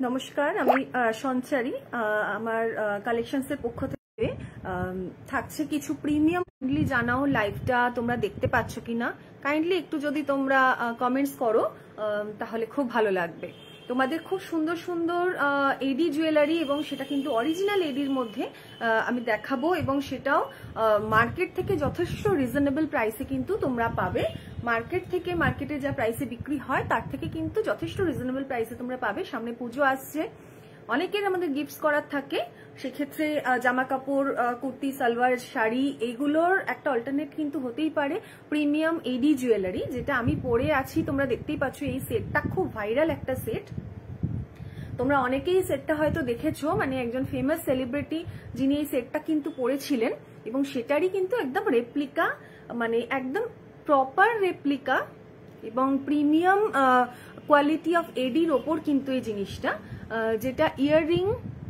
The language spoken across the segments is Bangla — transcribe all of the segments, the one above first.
নমস্কার, আমি সঞ্চারী। আমার কালেকশনসের পক্ষ থেকে থাকছে কিছু প্রিমিয়াম। কাইন্ডলি জানাও লাইভটা তোমরা দেখতে পাচ্ছ কিনা, কাইন্ডলি একটু যদি তোমরা কমেন্টস করো তাহলে খুব ভালো লাগবে। তোমাদের খুব সুন্দর সুন্দর এডি জুয়েলারি এবং সেটা কিন্তু অরিজিনাল এডির মধ্যে আমি দেখাবো, এবং সেটাও মার্কেট থেকে যথেষ্ট রিজনেবল প্রাইসে কিন্তু তোমরা পাবে। মার্কেটে যা প্রাইসে বিক্রি হয় তার থেকে কিন্তু যথেষ্ট রিজনেবল প্রাইসে তোমরা পাবে। সামনে পুজো আসছে, অনেকের আমাদের গিফটস করার থাকে, সেক্ষেত্রে জামা কাপড়, কুর্তি, সালোয়ার, শাড়ি এইগুলোর একটা অল্টারনেট কিন্তু হতেই পারে প্রিমিয়াম এডি জুয়েলারি, যেটা আমি পরে আছি। তোমরা দেখতেই পাচ্ছ এই সেটটা খুব ভাইরাল একটা সেট। তোমরা অনেকেই সেটটা হয়তো দেখেছো, মানে একজন ফেমাস সেলিব্রিটি যিনি এই সেটটা কিন্তু পরেছিলেন, এবং সেটারই কিন্তু একদম রেপ্লিকা, মানে একদম প্রপার রেপ্লিকা এবং প্রিমিয়াম কোয়ালিটি অফ এডির ওপর কিন্তু এই জিনিসটা, যেটা ইয়াররিং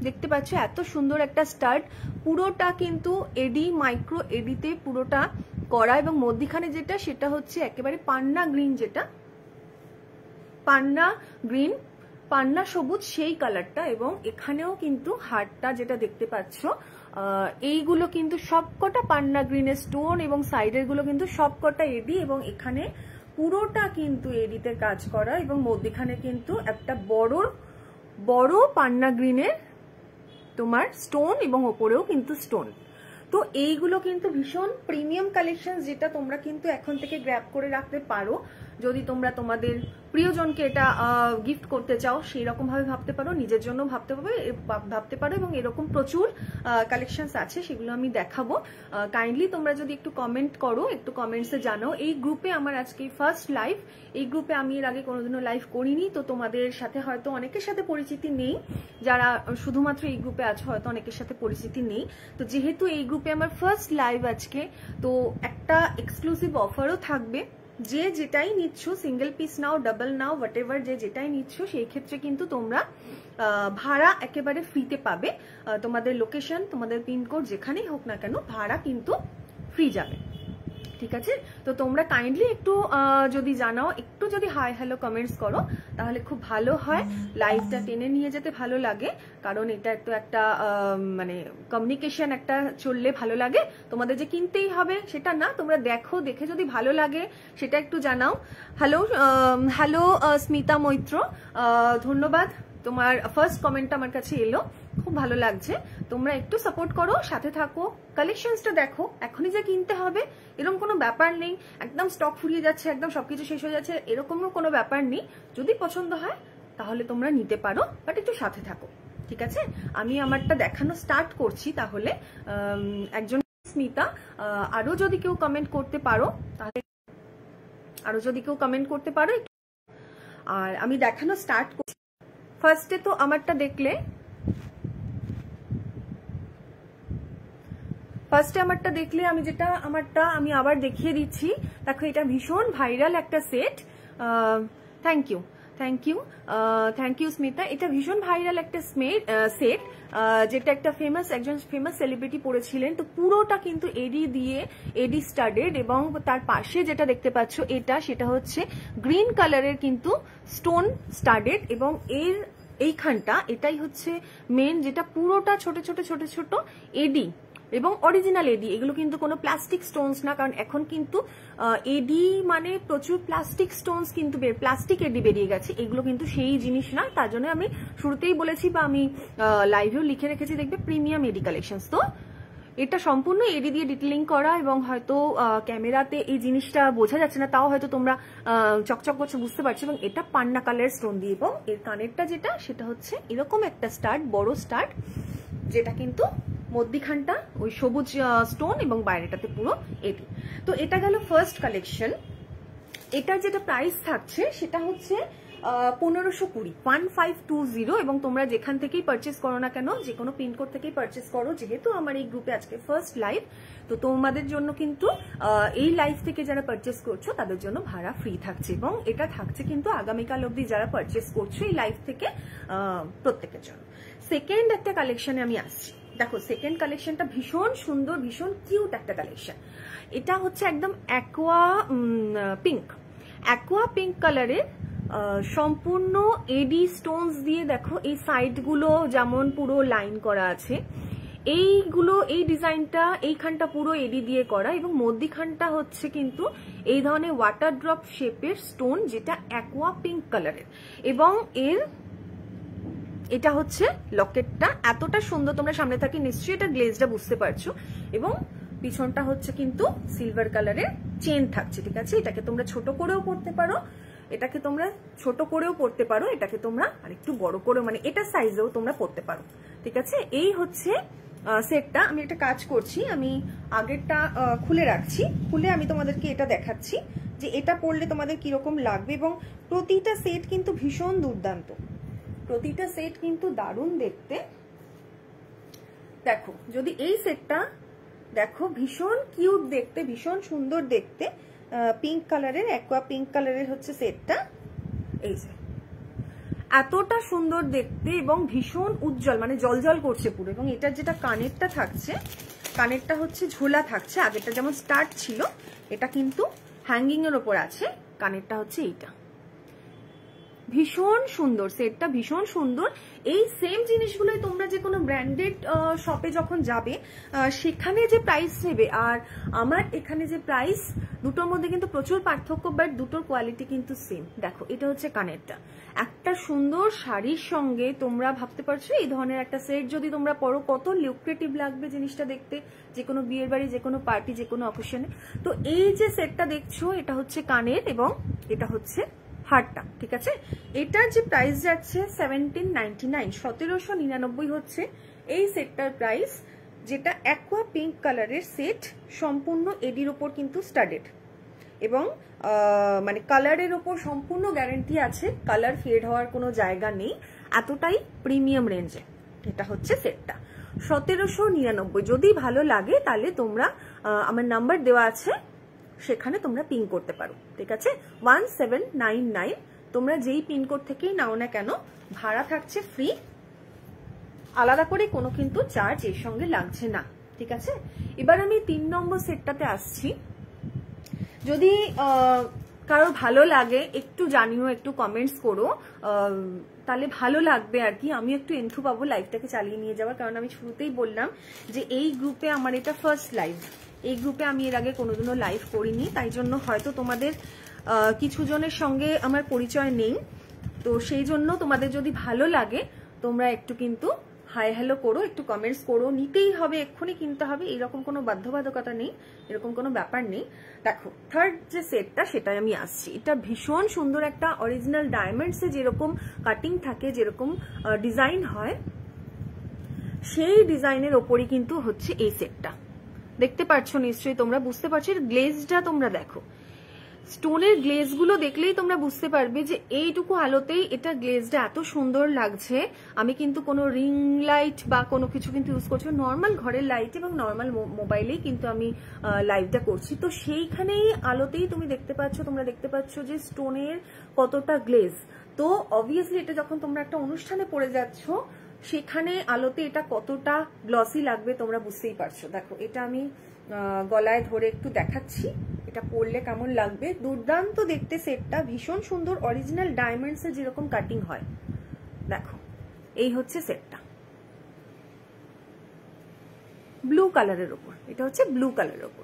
দেখতে পাচ্ছ, এত সুন্দর একটা স্টাড, পুরোটা কিন্তু এডি, মাইক্রো এডিতে পুরোটা করা, এবং মধ্যিখানে যেটা সেটা হচ্ছে একেবারে পান্না গ্রিন, যেটা পান্না সবুজ সেই কালারটা, এবং এখানেও কিন্তু হারটা যেটা দেখতে পাচ্ছ এইগুলো কিন্তু সবকটা পান্না গ্রিনের স্টোন, এবং সাইডের গুলো কিন্তু সবকটা এডি, এবং এখানে পুরোটা কিন্তু এডিতে কাজ করা, এবং মধ্যখানে কিন্তু একটা বড় পান্না গ্রিনের তোমার স্টোন, এবং ওপরেও কিন্তু স্টোন। তো এইগুলো কিন্তু ভীষণ প্রিমিয়াম কালেকশন, যেটা তোমরা কিন্তু এখন থেকে গ্র্যাব করে রাখতে পারো। যদি তোমরা তোমাদের প্রিয়জনকে এটা গিফট করতে চাও, সেই রকম ভাবে ভাবতে পারো, নিজের জন্য ভাবতে পারো, এবং এরকম প্রচুর কালেকশনস আছে, সেগুলো আমি দেখাবো। কাইন্ডলি তোমরা যদি একটু কমেন্ট করো, একটু কমেন্টসে জানাও। এই গ্রুপে আমার আজকে ফার্স্ট লাইভ, এই গ্রুপে আমি এর আগে কোনোদিনও লাইভ করিনি, তো তোমাদের সাথে হয়তো অনেকের সাথে পরিচিতি নেই, যারা শুধুমাত্র এই গ্রুপে আছো হয়তো অনেকের সাথে পরিচিতি নেই। তো যেহেতু এই গ্রুপে আমার ফার্স্ট লাইভ আজকে, তো একটা এক্সক্লুসিভ অফারও থাকবে। যে যেটাই নিচ্ছ, single piece now, double now, what ever, যে যেটাই নিচ্ছ, সেই ক্ষেত্রে কিন্তু তোমরা ভাড়া একেবারে ফ্রিতে পাবে। তোমাদের লোকেশন, তোমাদের পিনকোড যেখানেই হোক না কেন, ভাড়া কিন্তু ফ্রি যাবে। ঠিক আছে, তো তোমরা কাইন্ডলি একটু যদি জানাও, একটু যদি হাই হ্যালো কমেন্টস করো, তাহলে খুব ভালো হয়। লাইভটা টেনে নিয়ে যেতে ভালো লাগে, কারণ এটা তো একটা মানে কমিউনিকেশন একটা চললে ভালো লাগে। তোমাদের যে কিনতেই হবে সেটা না, তোমরা দেখো, দেখে যদি ভালো লাগে সেটা একটু জানাও। হ্যালো স্মিতা মৈত্র, ধন্যবাদ, তোমার ফার্স্ট কমেন্টটা আমার কাছে এলো, খুব ভালো লাগছে। তোমরা একটু সাপোর্ট করো, সাথে থাকো, কালেকশনসটা দেখো। এখনই যে কিনতে হবে এরকম কোনো ব্যাপার নেই, একদম স্টক ফুরিয়ে যাচ্ছে, একদম সবকিছু শেষ হয়ে যাচ্ছে, এরকমও কোনো ব্যাপার নেই। যদি পছন্দ হয় তাহলে তোমরা নিতে পারো, বাট একটু সাথে থাকো। ঠিক আছে, আমি আমারটা দেখানো স্টার্ট করছি। তাহলে একজন স্মিতা, আরো যদি কেউ কমেন্ট করতে পারো, তাহলে আর আমি দেখানো স্টার্ট করছি। ফার্স্টে তো আমারটা দেখলে, আমি যেটা আমি আবার দেখিয়ে দিচ্ছি। দেখো, এটা ভীষণ ভাইরাল একটা সেট। Thank you Smita. এটা ভীষণ ভাইরাল একটা সেট, যেটা একজন ফেমাস সেলিব্রিটি পরেছিলেন। তো পুরোটা কিন্তু এডি স্টাডেড, এবং তার পাশে যেটা দেখতে পাচ্ছ সেটা হচ্ছে গ্রিন কালারের কিন্তু স্টোন স্টাডেড, এবং এইখানটা এটাই হচ্ছে মেন, যেটা পুরোটা ছোট ছোট এডি এবং অরিজিনাল এডি। এগুলো কিন্তু কোনো প্লাস্টিক স্টোনস না, কারণ এখন কিন্তু এডি মানে প্রচুর প্লাস্টিক স্টোনস কিন্তু প্লাস্টিক এডি বেরিয়ে গেছে, এগুলো কিন্তু সেই জিনিস না। তার জন্য আমি শুরুতেই বলেছি, বা আমি লাইভেও লিখে রেখেছি, দেখবে প্রিমিয়াম এডি কালেকশনস। তো এটা সম্পূর্ণ এডি দিয়ে ডিটেলিং করা, এবং হয়তো ক্যামেরাতে এই জিনিসটা বোঝা যাচ্ছে না, তাও হয়তো তোমরা চকচক করছে বুঝতে পারছো। এবং এটা পান্না কালার স্টোন দিয়ে, এবং এর কানেরটা সেটা হচ্ছে এরকম একটা স্টাড, বড় স্টাড, যেটা কিন্তু মধ্যিখানটা ওই সবুজ স্টোন, এবং বাইরেটাতে পুরো এডি। তো এটা গেল ফার্স্ট কালেকশন। এটার যেটা প্রাইস থাকছে সেটা হচ্ছে 1520, এবং তোমরা যেখান থেকেই পারচেস করো না কেন, যে কোনো পিনকোড থেকেই পারচেস করো, যেহেতু আমার এই গ্রুপে আজকে ফার্স্ট লাইভ, তো তোমাদের জন্য কিন্তু এই লাইভ থেকে যারা পারচেস করছো তাদের জন্য ভাড়া ফ্রি থাকছে, এবং এটা থাকছে কিন্তু আগামীকাল অবধি যারা পারচেস করছো এই লাইভ থেকে, প্রত্যেকের জন্য। সেকেন্ড একটা কালেকশনে আমি আসছি। দেখো, সেকেন্ড কালেকশনটা ভীষণ সুন্দর, ভীষণ কিউট একটা কালেকশন। এটা হচ্ছে একদম অ্যাকোয়া পিঙ্ক কালারের সম্পূর্ণ এডি স্টোনস দিয়ে দেখো এই সাইডগুলো যেমন পুরো লাইন করা আছে, এইগুলো এই ডিজাইনটা এইখানটা পুরো এডি দিয়ে করা এবং মধ্যিখানটা হচ্ছে কিন্তু এই ধরনের ওয়াটার ড্রপ শেপের স্টোন, যেটা অ্যাকোয়া পিঙ্ক কালারের। এবং এটা হচ্ছে লকেটটা, এতটা সুন্দর, তোমরা সামনে থাকি নিশ্চয়ই এটা গ্লেজটা বুঝতে পারছো। এবং পিছনটা হচ্ছে কিন্তু সিলভার কালারের চেন থাকছে, ঠিক আছে। এটাকে তোমরা ছোট করেও পরতে পারো, এটাকে তোমরা ছোট করেও পরতে পারো, এটাকে তোমরা আরেকটু বড় করে মানে এটা সাইজেও তোমরা পরতে পারো, ঠিক আছে। এই হচ্ছে সেটটা। আমি একটা কাজ করছি, আমি আগেরটা খুলে রাখছি, খুলে আমি তোমাদেরকে এটা দেখাচ্ছি যে এটা পরলে তোমাদের কিরকম লাগবে। এবং প্রতিটা সেট কিন্তু ভীষণ দুর্দান্ত, প্রতিটা সেট কিন্তু দারুণ দেখতে। দেখো যদি এই সেটটা দেখো, ভীষণ কিউট দেখতে, ভীষণ সুন্দর দেখতে, পিঙ্ক কালারের, অ্যাকোয়া পিঙ্ক কালারের হচ্ছে সেটটা। এই যে এতটা সুন্দর দেখতে এবং ভীষণ উজ্জ্বল, মানে জলজল করছে পুরো। এবং এটার যেটা কানেরটা থাকছে, কানেরটা হচ্ছে ঝোলা থাকছে, আগেরটা যেমন স্টার্ট ছিল, এটা কিন্তু হ্যাঙ্গিং এর ওপর আছে, কানেরটা হচ্ছে এইটা। ভীষণ সুন্দর সেটটা, ভীষণ সুন্দর। এই সেম জিনিসগুলোই তোমরা যে কোনো ব্র্যান্ডেড শপে যখন যাবে সেখানে যে প্রাইস নেবে আর আমার এখানে যে প্রাইস, দুটোর মধ্যে কিন্তু প্রচুর পার্থক্য, বাট দুটোর কোয়ালিটি কিন্তু সেম। দেখো এটা হচ্ছে কানেরটা, একটা সুন্দর শাড়ির সঙ্গে তোমরা ভাবতে পারছো এই ধরনের একটা সেট যদি তোমরা পরো কত লুক্রেটিভ লাগবে জিনিসটা দেখতে, যে কোনো বিয়ের বাড়ি, যে কোনো পার্টি, যে কোনো অকেশনে। তো এই যে সেটটা দেখছো এটা হচ্ছে কানের এবং এটা হচ্ছে হারটা, ঠিক আছে। এটার যে প্রাইস যাচ্ছে 1799, 1799 হচ্ছে এই সেটটার প্রাইস, যেটা অ্যাকোয়া পিঙ্ক কালারের সেট, সম্পূর্ণ এডির ওপর কিন্তু স্টাডেড এবং মানে কালারের ওপর সম্পূর্ণ গ্যারেন্টি আছে, কালার ফেড হওয়ার কোনো জায়গা নেই, এতটাই প্রিমিয়াম রেঞ্জে। এটা হচ্ছে সেটটা 1799। যদি ভালো লাগে তাহলে তোমরা আমার নাম্বার দেওয়া আছে, সেখানে তোমরা পিন করতে পারো, ঠিক আছে। 1799, তোমরা যেই পিনকোড থেকেই নাও না কেন ভাড়া থাকছে ফ্রি, আলাদা করে কোনো কিন্তু চার্জ এর সঙ্গে লাগছে না, ঠিক আছে। এবার আমি 3 নম্বর সেটটাতে আসছি। যদি কারো ভালো লাগে একটু জানিও, একটু কমেন্টস করো, তাহলে ভালো লাগবে আর কি। আমি একটু এন্থু পাবো লাইভটাকে চালিয়ে নিয়ে যাওয়ার, কারণ আমি শুরুতেই বললাম যে এই গ্রুপে আমার এটা ফার্স্ট লাইভ, এই গ্রুপে আমি এর আগে কোনোদিনও লাইভ করিনি, তাই জন্য হয়তো তোমাদের কিছু জনের সঙ্গে আমার পরিচয় নেই। তো সেই জন্য তোমাদের যদি ভালো লাগে তোমরা একটু কিন্তু হাই হ্যালো করো, একটু কমেন্টস করো, নিতেই হবে এক্ষুনি কিনতে হবে এরকম কোনো বাধ্যবাধকতা নেই, এরকম কোনো ব্যাপার নেই। দেখো থার্ড যে সেটটা সেটাই আমি আসছি। এটা ভীষণ সুন্দর একটা অরিজিনাল ডায়মন্ডসে যেরকম কাটিং থাকে, যেরকম ডিজাইন হয়, সেই ডিজাইনের ওপরই কিন্তু হচ্ছে এই সেটটা। দেখতে পাচ্ছ নিশ্চয়ই, তোমরা বুঝতে পারছো, গ্লেজটা তোমরা দেখো, স্টোনের গ্লেজগুলো দেখলেই তোমরা বুঝতে পারবে যে এইটুকু আলোতেই এটা গ্লেজটা এত সুন্দর লাগছে। আমি কিন্তু কোনো রিং লাইট বা কোনো কিছু কিন্তু ইউজ করছি, নর্মাল ঘরের লাইট এবং নর্মাল মোবাইলেই কিন্তু আমি লাইভটা করছি। তো সেইখানেই আলোতেই তুমি দেখতে পাচ্ছ, তোমরা দেখতে পাচ্ছ যে স্টোনের কতটা গ্লেজ। তো অবভিয়াসলি এটা যখন তোমরা একটা অনুষ্ঠানে পড়ে যাচ্ছ সেখানে আলোতে এটা কতটা গ্লসি লাগবে তোমরা বুঝতেই পারছো। দেখো এটা আমি গলায় ধরে একটু দেখাচ্ছি, এটা পরলে কেমন লাগবে। দুর্দান্ত দেখতে সেটটা, ভীষণ সুন্দর, অরিজিনাল ডায়মন্ডসের যেরকম কাটিং হয়। দেখো এই হচ্ছে সেটটা, ব্লু কালারের ওপর, এটা হচ্ছে ব্লু কালারের ওপর।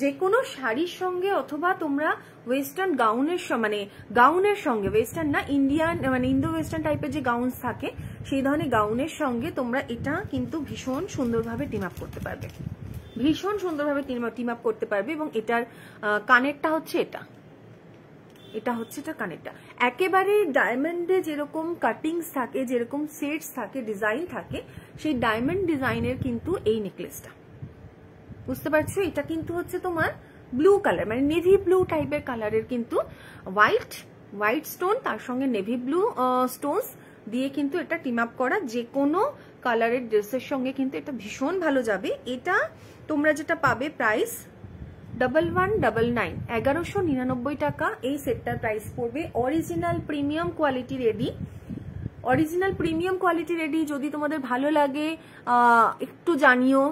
যে কোনো শাড়ির সঙ্গে অথবা তোমরা ওয়েস্টার্ন গাউনের মানে গাউনের সঙ্গে, ওয়েস্টার্ন না ইন্ডিয়ান মানে ইন্দো ওয়েস্টার্ন টাইপের যে গাউন থাকে সেই ধরনের গাউনের সঙ্গে তোমরা এটা কিন্তু ভীষণ সুন্দরভাবে টিম আপ করতে পারবে, ভীষণ সুন্দরভাবে টিম আপ করতে পারবে। এবং এটার কানেরটা হচ্ছে এটা, এটা হচ্ছে এটা কানেরটা, একেবারে ডায়মন্ডে যেরকম কাটিংস থাকে, যেরকম সেটস থাকে, ডিজাইন থাকে, সেই ডায়মন্ড ডিজাইনের কিন্তু এই নেকলেসটা, বুঝতে পারছো। এটা কিন্তু হচ্ছে তোমার ব্লু কালার, মানে নেভি ব্লু টাইপের কালারের, কিন্তু হোয়াইট স্টোন তার সঙ্গে নেভি ব্লু স্টোনস দিয়ে কিন্তু এটা টিম আপ করা, যে কোনো কালারের ড্রেসের সঙ্গে কিন্তু এটা ভীষণ ভালো যাবে। এটা তোমরা যেটা পাবে প্রাইস 1199, 1199 টাকা এই সেটটার প্রাইস পড়বে। Original premium quality ready, original premium quality ready. যদি তোমাদের ভালো লাগে একটু জানিও,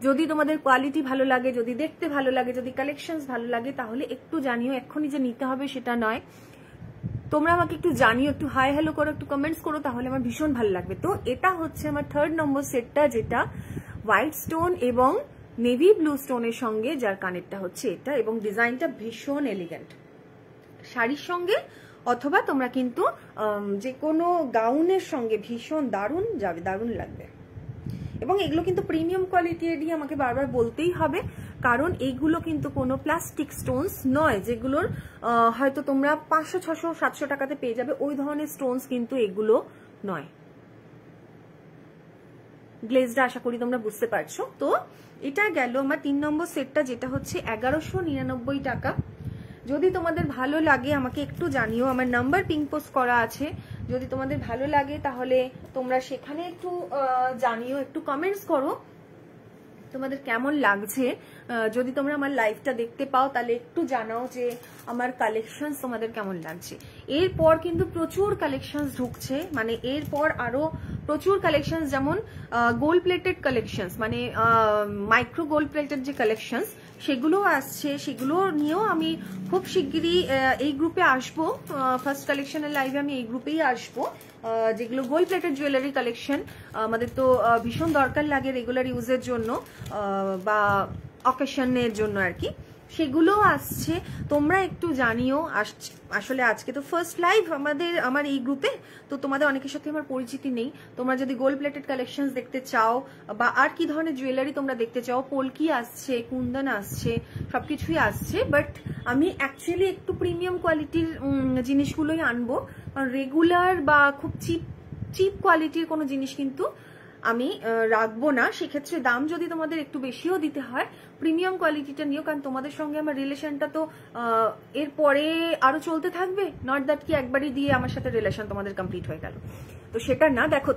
যদি তোমাদের কোয়ালিটি ভালো লাগে, যদি দেখতে ভালো লাগে, যদি কালেকশনস ভালো লাগে তাহলে একটু জানিও। এক্ষুনি যে নিতে হবে সেটা নয়, তোমরা আমাকে একটু জানিও, একটু হাই হ্যালো করো, একটু কমেন্টস করো, তাহলে আমার ভীষণ ভালো লাগবে। তো এটা হচ্ছে আমার 3rd নম্বর সেটটা, যেটা হোয়াইট স্টোন এবং নেভি ব্লু স্টোনের সঙ্গে, যার কানেরটা হচ্ছে এটা, এবং ডিজাইনটা ভীষণ এলিগেন্ট। শাড়ির সঙ্গে অথবা তোমরা কিন্তু যে কোনো গাউনের সঙ্গে ভীষণ দারুণ যাবে, দারুণ লাগবে। এবং এগুলো কিন্তু প্রিমিয়াম কোয়ালিটিরই আমাকে বারবার বলতেই হবে, কারণ এইগুলো কিন্তু কোনো প্লাস্টিক স্টোনস নয়, যেগুলোর হয়তো তোমরা 500, 600, 700 টাকাতে পেয়ে যাবে, ওই ধরনের স্টোনস কিন্তু এগুলো নয়। গ্লেজটা আশা করি তোমরা বুঝতে পারছো। তো এটা গেল আমার 3 নম্বর সেটটা, যেটা হচ্ছে 1199 টাকা। যদি তোমাদের ভালো লাগে আমাকে একটু জানিও, আমার নাম্বার পিং পোস্ট করা আছে, যদি তোমাদের ভালো লাগে তাহলে তোমরা সেখানে একটু জানিও, একটু কমেন্টস করো তোমাদের কেমন লাগছে। যদি তোমরা আমার লাইভটা দেখতে পাও তাহলে একটু জানাও যে আমার কালেকশন তোমাদের কেমন লাগছে। এরপর কিন্তু প্রচুর কালেকশন ঢুকছে, মানে এরপর আরো প্রচুর কালেকশন, যেমন গোল্ড প্লেটেড কালেকশন, মানে মাইক্রো গোল্ড প্লেটেড যে কালেকশন সেগুলো আসছে, সেগুলো নিয়েও আমি খুব শিগগিরই এই গ্রুপে আসবো। ফার্স্ট কালেকশনের লাইভে আমি এই গ্রুপেই আসবো, যেগুলো গোল্ড প্লেটেড জুয়েলারি কালেকশন আমাদের তো ভীষণ দরকার লাগে রেগুলার ইউজের জন্য বা অকেশনের জন্য আর কি, সেগুলো আসছে। তোমরা একটু জানিও। আসলে আজকে তো ফার্স্ট লাইভ আমার এই গ্রুপে, তো তোমাদের অনেকের সাথে আমার পরিচিতি নেই। তোমরা যদি গোল্ড প্লেটেড কালেকশন দেখতে চাও বা আর কি ধরনের জুয়েলারি তোমরা দেখতে চাও, পোলকি আসছে, কুন্দন আসছে, সবকিছুই আসছে, বাট আমি অ্যাকচুয়ালি একটু প্রিমিয়াম কোয়ালিটির জিনিসগুলোই আনবো। রেগুলার বা খুব চিপ কোয়ালিটির কোনো জিনিস কিন্তু আমি রাখবো না। সেক্ষেত্রে দাম যদি তোমাদের একটু বেশিও দিতে হয়, প্রিমিয়াম কোয়ালিটিটা নিও, কারণ তোমাদের সঙ্গে আমার রিলেশনটা তো এরপরে আরো চলতে থাকবে। নট দ্যাট কি একবারই দিয়ে আমার সাথে রিলেশন তোমাদের কমপ্লিট হয়ে গেল, তো সেটা না। দেখো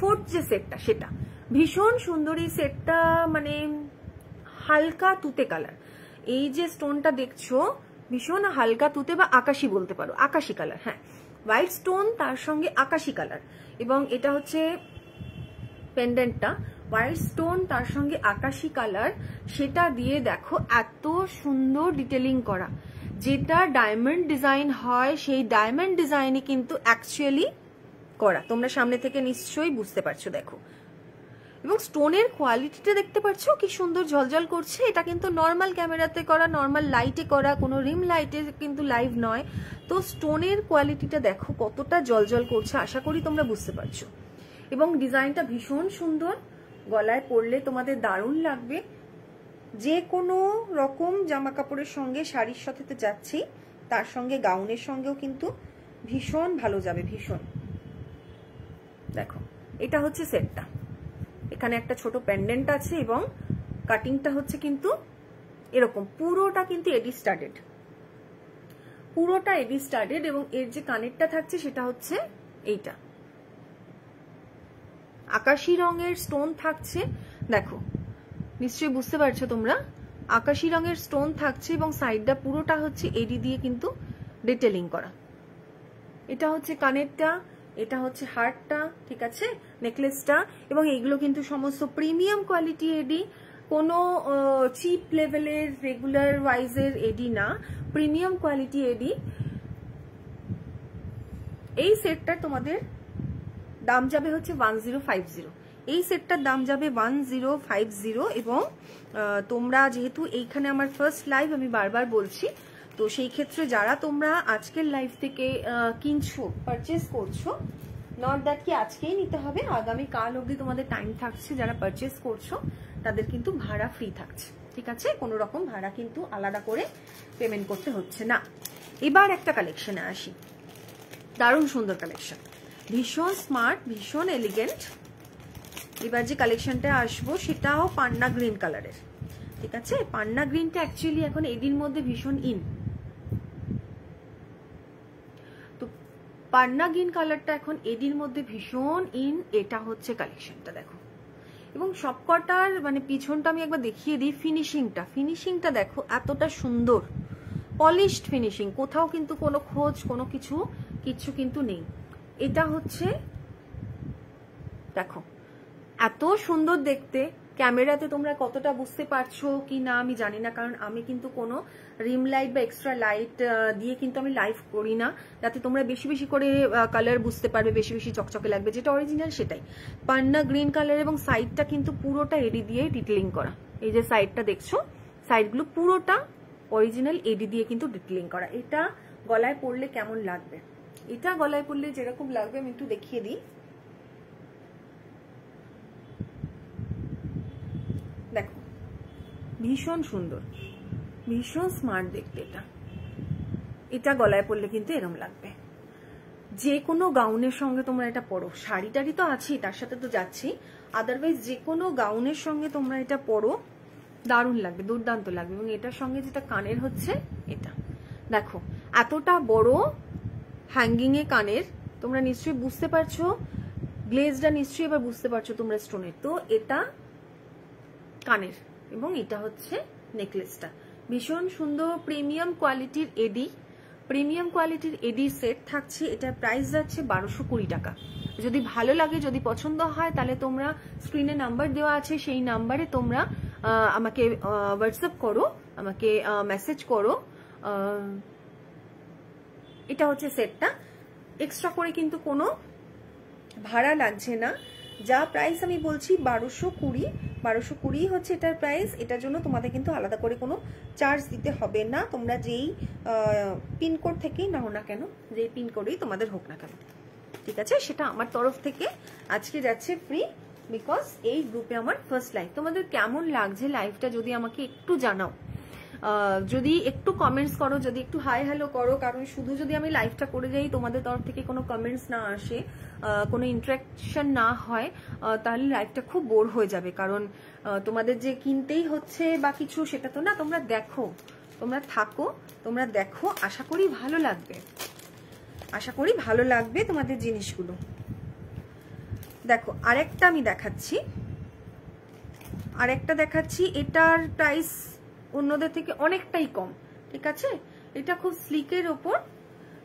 4th যে সেটটা, সেটা ভীষণ সুন্দর। এই সেটটা মানে হালকা তুতে কালার, এই যে স্টোনটা দেখছো ভীষণ হালকা তুতে বা আকাশি বলতে পারো, আকাশি কালার। হ্যাঁ, হোয়াইট স্টোন তার সঙ্গে আকাশি কালার, এবং এটা হচ্ছে পেন্ডেন্টটা হোয়াইট স্টোন তার সঙ্গে আকাশি কালার, সেটা দিয়ে দেখো এত সুন্দর ডিটেলিং করা। যেটা ডায়মন্ড ডিজাইন হয় সেই ডায়মন্ড ডিজাইনই কিন্তু অ্যাকচুয়ালি করা, তোমরা সামনে থেকে নিশ্চয়ই বুঝতে পারছো। দেখো, এবং স্টোনের কোয়ালিটিটা দেখতে পাচ্ছ কি সুন্দর ঝলঝল করছে। এটা কিন্তু নর্মাল ক্যামেরাতে করা, নর্মাল লাইটে করা, কোনো রিম লাইটে কিন্তু লাইভ নয়। তো স্টোনের কোয়ালিটিটা দেখো কতটা ঝলঝল করছে, আশা করি তোমরা বুঝতে পারছো। এবং ডিজাইনটা ভীষণ সুন্দর, গলায় পরলে তোমাদের দারুণ লাগবে। যে কোনো রকম জামা কাপড়ের সঙ্গে, শাড়ির সাথে তো যাচ্ছেই, তার সঙ্গে গাউনের সঙ্গেও কিন্তু ভীষণ ভালো যাবে, ভীষণ। দেখো, এটা হচ্ছে সেটটা। এখানে একটা ছোট পেন্ডেন্ট আছে এবং কাটিংটা হচ্ছে কিন্তু এরকম, পুরোটা কিন্তু এডি স্টাডেড, পুরোটা এডি স্টাডেড। এবং এর যে কানেরটা থাকছে সেটা হচ্ছে এইটা, আকাশি রঙের স্টোন থাকছে। দেখো, নিশ্চয়ই বুঝতে পারছো তোমরা, আকাশি রঙের স্টোন থাকছে এবং সাইডটা পুরোটা হচ্ছে এডি দিয়ে কিন্তু ডিটেলিং করা। এটা হচ্ছে কানেরটা, এটা হচ্ছে হারটা, ঠিক আছে, নেকলেসটা। এবং এইগুলো কিন্তু সমস্ত প্রিমিয়াম কোয়ালিটি এডি, কোনো চিপ লেভেলের রেগুলার ওয়াইজের এডি না, প্রিমিয়াম কোয়ালিটি এডি। এই সেটটা তোমাদের দাম যাবে হচ্ছে 1050। এই সেটটার দাম যাবে 1050। এবং তোমরা যেহেতু এইখানে আমার ফার্স্ট লাইভ, আমি বারবার বলছি, তো সেই ক্ষেত্রে যারা তোমরা আজকের লাইভ থেকে কিনছো, পারচেস করছো, নট দ্যাট কি আজকেই নিতে হবে, আগামী কাল অবধি তোমাদের টাইম থাকছে। যারা পারচেস করছো তাদের কিন্তু ভাড়া ফ্রি থাকছে, ঠিক আছে, কোনো রকম ভাড়া কিন্তু আলাদা করে পেমেন্ট করতে হচ্ছে না। এবার একটা কালেকশনে আসি, দারুণ সুন্দর কালেকশন, ভীষণ স্মার্ট, ভীষণ এলিগেন্ট। এবার যে কালেকশনটা আসবো সেটাও পান্না গ্রিন কালারের, ঠিক আছে। পান্না গ্রিনটা অ্যাকচুয়ালি এখন এডির মধ্যে ভীষণ ইন, তো পান্না গ্রিন কালারটা এখন এডির মধ্যে ভীষণ ইন। এটা হচ্ছে কালেকশনটা, দেখো। এবং সবকটার মানে পিছনটা আমি একবার দেখিয়ে দিই, ফিনিশিংটা দেখো এতটা সুন্দর, পলিশড ফিনিশিং, কোথাও কিন্তু কোনো খোঁজ, কোনো কিছু কিন্তু নেই। এটা হচ্ছে দেখো এত সুন্দর দেখতে, ক্যামেরাতে তোমরা কতটা বুঝতে পারছো কি না আমি জানি না, কারণ আমি কিন্তু কোনো রিম লাইট বা এক্সট্রা লাইট দিয়ে কিন্তু আমি লাইভ করি না, যাতে তোমরা বেশি বেশি করে কালার বুঝতে পারবে, বেশি বেশি চকচকে লাগবে, যেটা অরিজিনাল সেটাই। পান্না গ্রিন কালার এবং সাইডটা কিন্তু পুরোটা এডি দিয়ে ডিটেলিং করা। এই যে সাইডটা দেখছো, সাইডগুলো পুরোটা অরিজিনাল এডি দিয়ে কিন্তু ডিটেলিং করা। এটা গলায় পরলে কেমন লাগবে, এটা গলায় পরলে যেরকম লাগবে আমি একটু দেখিয়ে দিই। দেখো ভীষণ সুন্দর, ভীষণ স্মার্ট দেখতে। এটা গলায় পরলে কিন্তু এরম লাগবে। যে কোনো গাউনের সঙ্গে তোমরা এটা পরো, শাড়ি টাড়ি তো আছেই, তার সাথে তো যাচ্ছি, আদারওয়াইজ যে কোনো গাউনের সঙ্গে তোমরা এটা পরো, দারুণ লাগবে, দুর্দান্ত লাগবে। এবং এটার সঙ্গে যেটা কানের হচ্ছে এটা দেখো, এতটা বড় হ্যাঙ্গিং এ কানের, তোমরা নিশ্চয়ই বুঝতে পারছো গ্লেজটা, নিশ্চয়ই এবার বুঝতে পারছো তোমরা স্টোনের। তো এটা কানের এবং এটা হচ্ছে নেকলেসটা, ভীষণ সুন্দর প্রিমিয়াম কোয়ালিটির এডি, প্রিমিয়াম কোয়ালিটির এডি সেট থাকছে। এটার প্রাইস যাচ্ছে 1220 টাকা। যদি ভালো লাগে, যদি পছন্দ হয়, তাহলে তোমরা স্ক্রিনে নাম্বার দেওয়া আছে, সেই নাম্বারে তোমরা আমাকে হোয়াটসঅ্যাপ করো, আমাকে মেসেজ করো। এটা হচ্ছে সেটটা, এক্সট্রা করে কিন্তু কোনো ভাড়া লাগছে না। যা প্রাইস আমি বলছি 1220 হচ্ছে এটার প্রাইস। এটার জন্য তোমাদের কিন্তু আলাদা করে কোনো চার্জ দিতে হবে না, তোমরা যেই পিনকোড থেকেই নাও না কেন, যেই পিনকোডেই তোমাদের হোক না কেন, ঠিক আছে? সেটা আমার তরফ থেকে আজকে যাচ্ছে ফ্রি, বিকজ এই গ্রুপে আমার ফার্স্ট লাইভ। তোমাদের কেমন লাগছে লাইভটা যদি আমাকে একটু জানাও, যদি একটু কমেন্টস করো, যদি একটু হাই হ্যালো করো, কারণ শুধু যদি আমি লাইভটা করে যাই, তোমাদের তরফ থেকে কোনো কমেন্টস না আসে, কোনো ইন্টারাকশন না হয়, তাহলে লাইভটা খুব বোর হয়ে যাবে। কারণ তোমাদের যে কিনতেই হচ্ছে বা কিছু, সেটা তো না। তোমরা দেখো, তোমরা থাকো, তোমরা দেখো, আশা করি ভালো লাগবে, আশা করি ভালো লাগবে তোমাদের জিনিসগুলো। দেখো আরেকটা আমি দেখাচ্ছি, আরেকটা দেখাচ্ছি, এটার প্রাইস অন্যদের থেকে অনেকটাই কম, ঠিক আছে? এটা খুব স্লিকের ওপর,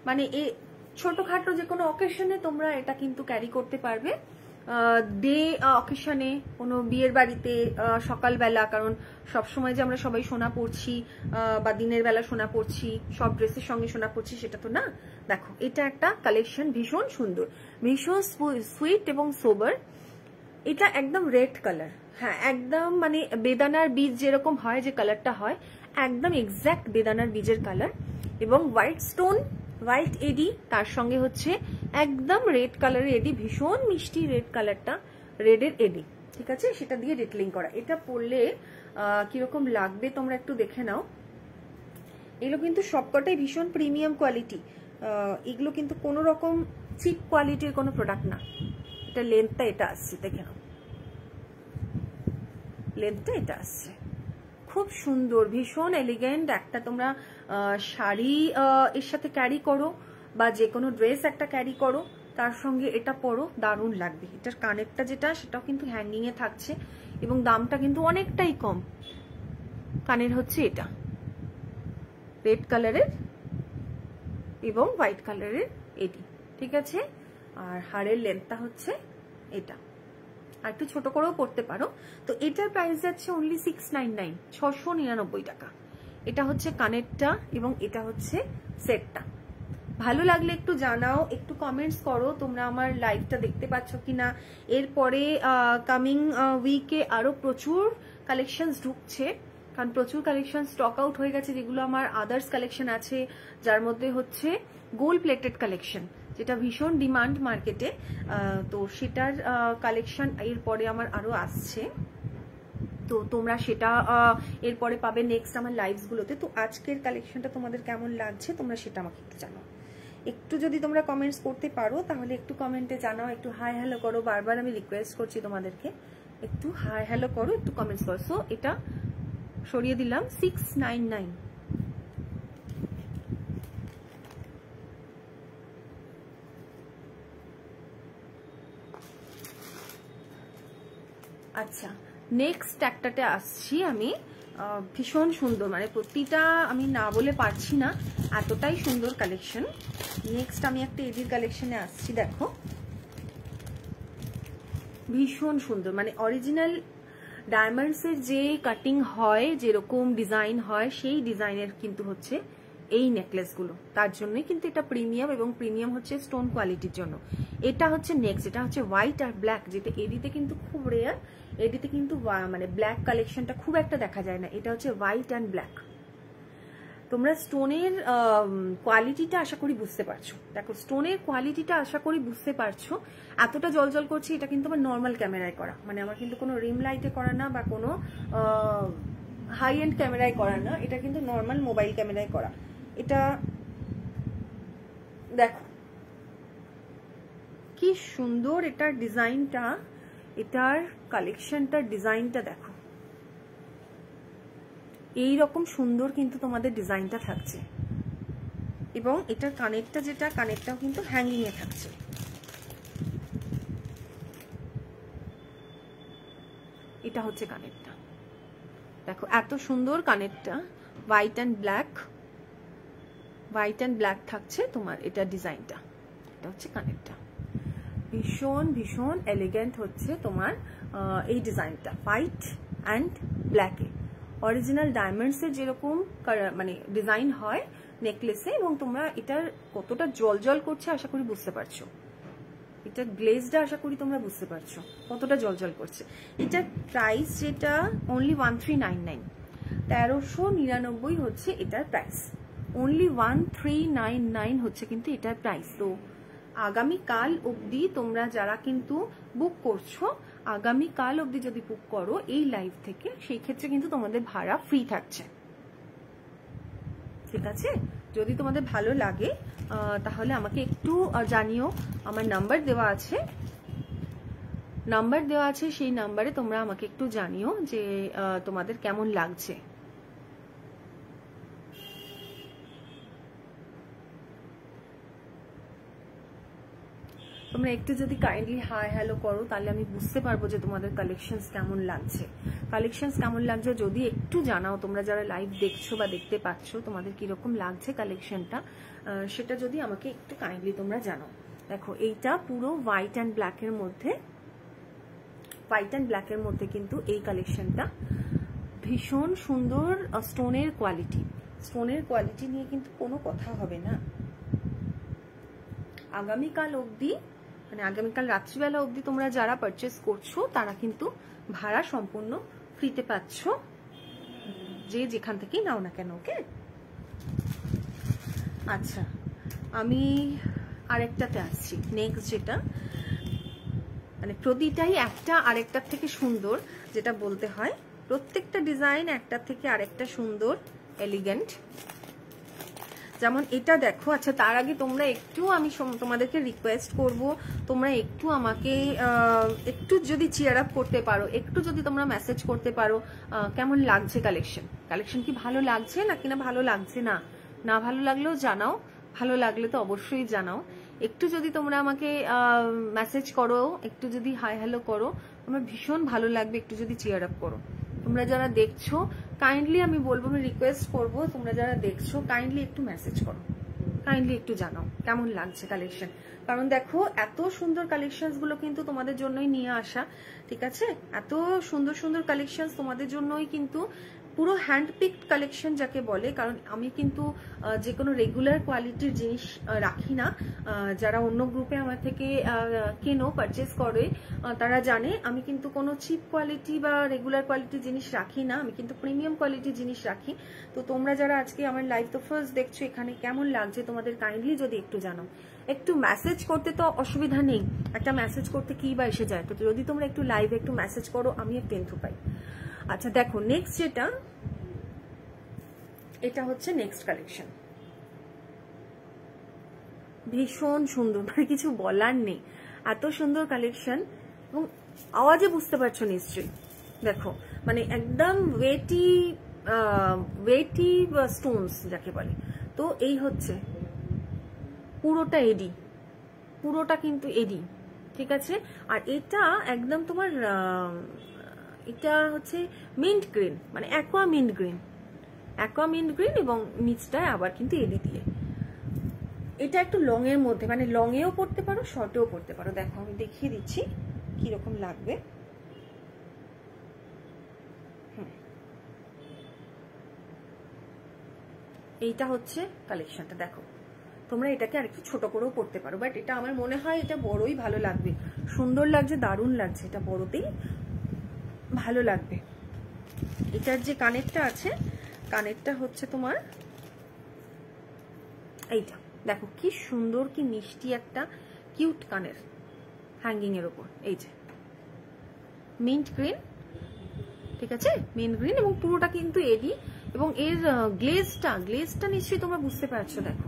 মানে ছোটখাটো যে কোনো অকেশনে তোমরা এটা কিন্তু ক্যারি করতে পারবে, ডে অকেশনে, কোনো বিয়ের বাড়িতে সকালবেলা, কারণ সবসময় যে আমরা সবাই সোনা পরছি বা দিনের বেলা সোনা পরছি, সব ড্রেসের সঙ্গে সোনা পরছি, সেটা তো না। দেখো এটা একটা কালেকশন, ভীষণ সুন্দর, ভীষণ সুইট এবং সোবার। এটা একদম রেড কালার, হ্যাঁ একদম মানে বেদানার বীজ যেরকম হয়, যে কালারটা হয় একদম এক্স্যাক্ট বেদানার বীজের কালার, এবং হোয়াইট স্টোন, হোয়াইট এডি, তার সঙ্গে হচ্ছে একদম রেড কালারের এডি, ভীষণ মিষ্টি রেড কালারটা, রেডের এডি, ঠিক আছে? সেটা দিয়ে ডিটেলিং করা। এটা পরলে কিরকম লাগবে তোমরা একটু দেখে নাও। এগুলো কিন্তু সবকটাই ভীষণ প্রিমিয়াম কোয়ালিটি, এগুলো কিন্তু কোনো রকম চিপ কোয়ালিটির কোনো প্রোডাক্ট না। এটা লেন্থটা এটা আসছে, দেখে নাও, লেন্থটা এটা আসছে, খুব সুন্দর, ভীষণ এলিগেন্ট। একটা তোমরা শাড়ি এর সাথে ক্যারি করো, বা যে কোনো ড্রেস একটা ক্যারি করো, তার সঙ্গে এটা পরো, দারুণ লাগবে। এটার কানেরটা যেটা, সেটাও কিন্তু হ্যাঙ্গিং এ থাকছে, এবং দামটা কিন্তু অনেকটাই কম। কানের হচ্ছে এটা রেড কালারের এবং হোয়াইট কালারের এডি, ঠিক আছে? আর হাড়ের লেন্থটা হচ্ছে এটা, আর একটু ছোট করেও পড়তে পারো। তো এটার প্রাইস যাচ্ছে অনলি 699, 699 টাকা। এটা হচ্ছে কানেরটা এবং এটা হচ্ছে সেটটা। ভালো লাগলে একটু জানাও, একটু কমেন্টস করো তোমরা আমার লাইভটা দেখতে পাচ্ছ কিনা। এরপরে কামিং উইকে আরো প্রচুর কালেকশনস ঢুকছে, কারণ প্রচুর কালেকশন স্টক আউট হয়ে গেছে, যেগুলো আমার আদার্স কালেকশন আছে, যার মধ্যে হচ্ছে গোল্ড প্লেটেড কালেকশন, যেটা ভীষণ ডিমান্ড মার্কেটে। তো সেটার কালেকশন এরপরে আমার আরো আসছে, তো তোমরা সেটা এরপরে পাবে নেক্সট আমার লাইভস গুলোতে। তো আজকের কালেকশনটা তোমাদের কেমন লাগছে তোমরা সেটা আমাকে একটু জানাও। একটু যদি তোমরা কমেন্টস করতে পারো তাহলে একটু কমেন্টে জানাও, একটু হাই হ্যালো করো, বারবার আমি রিকোয়েস্ট করছি তোমাদেরকে, একটু হাই হ্যালো করো, একটু কমেন্টস করো। সো এটা সরিয়ে দিলাম 699। আচ্ছা, নেক্সট একটাতে আসছি আমি, ভীষণ সুন্দর, মানে প্রতিটা আমি না বলে পারছি না, এতটাই সুন্দর কালেকশন। নেক্সট আমি একটা এডির কালেকশনে আসছি, দেখো ভীষণ সুন্দর, মানে অরিজিনাল ডায়মন্ডসের যে কাটিং হয়, যেরকম ডিজাইন হয়, সেই ডিজাইনের কিন্তু হচ্ছে এই নেকলেসগুলো। তার জন্যই কিন্তু এটা প্রিমিয়াম, এবং প্রিমিয়াম হচ্ছে স্টোন কোয়ালিটির জন্য। এটা হচ্ছে নেক্সট, এটা হচ্ছে হোয়াইট আর ব্ল্যাক, যেটা এডিতে কিন্তু খুব রেয়ার। এডিতে কিন্তু মানে ব্ল্যাক কালেকশনটা খুব একটা দেখা যায় না। এটা হচ্ছে হোয়াইট অ্যান্ড ব্ল্যাক। তোমরা স্টোনের কোয়ালিটিটা আশা করি বুঝতে পারছো। দেখো স্টোনের কোয়ালিটিটা আশা করি বুঝতে পারছো। এতটা জলজল করছে, এটা কিন্তু আমার নর্মাল ক্যামেরায় করা, মানে আমার কিন্তু কোনো রিম লাইটে করা না বা কোনো হাই এন্ড ক্যামেরায় করা না, এটা কিন্তু নর্মাল মোবাইল ক্যামেরায় করা। এটা দেখো কি সুন্দর এটার ডিজাইনটা, এটার কালেকশনটার ডিজাইনটা দেখো, এই রকম সুন্দর কিন্তু তোমাদের ডিজাইনটা থাকছে। এবং এটার কানেরটা, যেটা কানেরটাও কিন্তু হ্যাঙ্গিং এ থাকছে। এটা হচ্ছে কানেরটা, দেখো এত সুন্দর কানেরটা, হোয়াইট অ্যান্ড ব্ল্যাক থাকছে তোমার এটা ডিজাইনটা। এটা হচ্ছে কানেরটা, ভীষণ ভীষণ এলিগেন্ট হচ্ছে তোমার এই ডিজাইনটা, হোয়াইট অ্যান্ড ব্ল্যাকে। অরিজিনাল ডায়মন্ডসের যেরকম মানে ডিজাইন হয় নেকলেসে, এবং তোমরা এটার কতটা জলজল করছে আশা করি বুঝতে পারছো। এটার গ্লেজটা আশা করি তোমরা বুঝতে পারছো কতটা জলজল করছে। এটার প্রাইস যেটা অনলি 1399, 1399 হচ্ছে এটার প্রাইস, অনলি 1399 হচ্ছে কিন্তু এটার প্রাইস। তো আগামীকাল অবধি তোমরা যারা কিন্তু বুক করছো, আগামীকাল অবধি যদি বুক করো এই লাইভ থেকে, সেই ক্ষেত্রে কিন্তু তোমাদের ভাড়া ফ্রি থাকছে, ঠিক আছে? যদি তোমাদের ভালো লাগে তাহলে আমাকে একটু জানিও। আমার নাম্বার দেওয়া আছে, সেই নাম্বারে তোমরা আমাকে একটু জানিও যে তোমাদের কেমন লাগছে। তোমরা একটু যদি কাইন্ডলি হাই হ্যালো করো, তাহলে আমি বুঝতে পারবো যে তোমাদের কালেকশনস কেমন লাগছে। যদি একটু জানাও, তোমরা যারা লাইভ দেখছো বা দেখতে পাচ্ছ, তোমাদের কিরকম লাগছে কালেকশনটা, সেটা যদি আমাকে একটু কাইন্ডলি তোমরা জানাও। দেখো এইটা পুরো হোয়াইট অ্যান্ড ব্ল্যাকের মধ্যে কিন্তু এই কালেকশনটা ভীষণ সুন্দর। স্টোনের কোয়ালিটি নিয়ে কিন্তু কোনো কথা হবে না। আগামীকাল অবধি, মানে আগামীকাল রাত্রিবেলা অবধি তোমরা যারা পারচেস করছো, তারা কিন্তু ভাড়া সম্পূর্ণ ফ্রিতে পাচ্ছ, যে যেখান থেকেই নাও না কেন। ওকে, আচ্ছা আমি আরেকটাতে আসছি। নেক্সট যেটা, মানে প্রতিটাই একটা আরেকটার থেকে সুন্দর, যেটা বলতে হয় প্রত্যেকটা ডিজাইন একটা থেকে আরেকটা সুন্দর, এলিগেন্ট। যেমন এটা দেখো। আচ্ছা তার আগে তোমরা একটু, আমি তোমাদেরকে রিকোয়েস্ট করব, তোমরা একটু আমাকে একটু যদি চিয়ার আপ করতে পারো, একটু যদি তোমরা মেসেজ করতে পারো কেমন লাগছে কালেকশন কি ভালো লাগছে নাকি না ভালো লাগছে না। না ভালো লাগলেও জানাও, ভালো লাগলে তো অবশ্যই জানাও। একটু যদি তোমরা আমাকে মেসেজ করো, একটু যদি হাই হ্যালো করো, আমার ভীষণ ভালো লাগবে। একটু যদি চিয়ার আপ করো তোমরা যারা দেখছো, কাইন্ডলি আমি বলবো, আমি রিকোয়েস্ট করবো, তোমরা যারা দেখছো কাইন্ডলি একটু মেসেজ করো, কাইন্ডলি একটু জানাও কেমন লাগছে কালেকশন। কারণ দেখো এত সুন্দর কালেকশনস গুলো কিন্তু তোমাদের জন্যই নিয়ে আসা, ঠিক আছে? এত সুন্দর সুন্দর কালেকশনস তোমাদের জন্যই কিন্তু, পুরো হ্যান্ড পিকড কালেকশন যাকে বলে। কারণ আমি কিন্তু যে কোনো রেগুলার কোয়ালিটির জিনিস রাখি না। যারা অন্য গ্রুপে আমার থেকে কেনো, পারচেস করে, তারা জানে আমি কিন্তু কোনো চিপ কোয়ালিটি বা রেগুলার কোয়ালিটির জিনিস রাখি না, আমি কিন্তু প্রিমিয়াম কোয়ালিটির জিনিস রাখি। তো তোমরা যারা আজকে আমার লাইভ তো ফার্স্ট দেখছো, এখানে কেমন লাগছে তোমাদের কাইন্ডলি যদি একটু জানাও। একটু মেসেজ করতে তো অসুবিধা নেই, একটা মেসেজ করতে কি বা এসে যায়, তো যদি তোমরা একটু লাইভে একটু মেসেজ করো, আমি একটু এন্থু পাই। আচ্ছা দেখো নেক্সট যেটা, এটা হচ্ছে নেক্সট কালেকশন, ভীষণ সুন্দর, মানে কিছু বলার নেই, এত সুন্দর কালেকশন। এবং আওয়াজে বুঝতে পারছো নিশ্চয়ই, দেখো মানে একদম ওয়েটি স্টোনস যাকে বলে। তো এই হচ্ছে পুরোটা এডি, পুরোটা কিন্তু এডি, ঠিক আছে? আর এটা একদম তোমার এটা হচ্ছে মিন্ট গ্রিন, মানে অ্যাকোয়া মিন্ট গ্রিন, এবং নিচটায় আবার কিন্তু এডি দিয়ে। এটা একটু লং এর মধ্যে, মানে লং এও পড়তে পারো, শর্টেও পড়তে পারো। দেখো আমি দেখিয়ে দিচ্ছি কিরকম লাগবে। এইটা হচ্ছে কালেকশনটা, দেখো তোমরা এটাকে আরেকটু ছোট করেও পড়তে পারো, বাট এটা আমার মনে হয় এটা বড়ই ভালো লাগবে, সুন্দর লাগছে, দারুণ লাগছে, এটা বড়তেই ভালো লাগবে। এটার যে কানেরটা আছে, কানেরটা হচ্ছে তোমার এইটা, দেখো কি সুন্দর কি মিষ্টি একটা কিউট কানের, হ্যাঙ্গিং এর উপর, এই যে মিন্ট গ্রিন, ঠিক আছে, মিন্ট গ্রিন, এবং পুরোটা কিন্তু এডি, এবং এর গ্লেজটা নিশ্চয়ই তোমরা বুঝতে পারছো। দেখো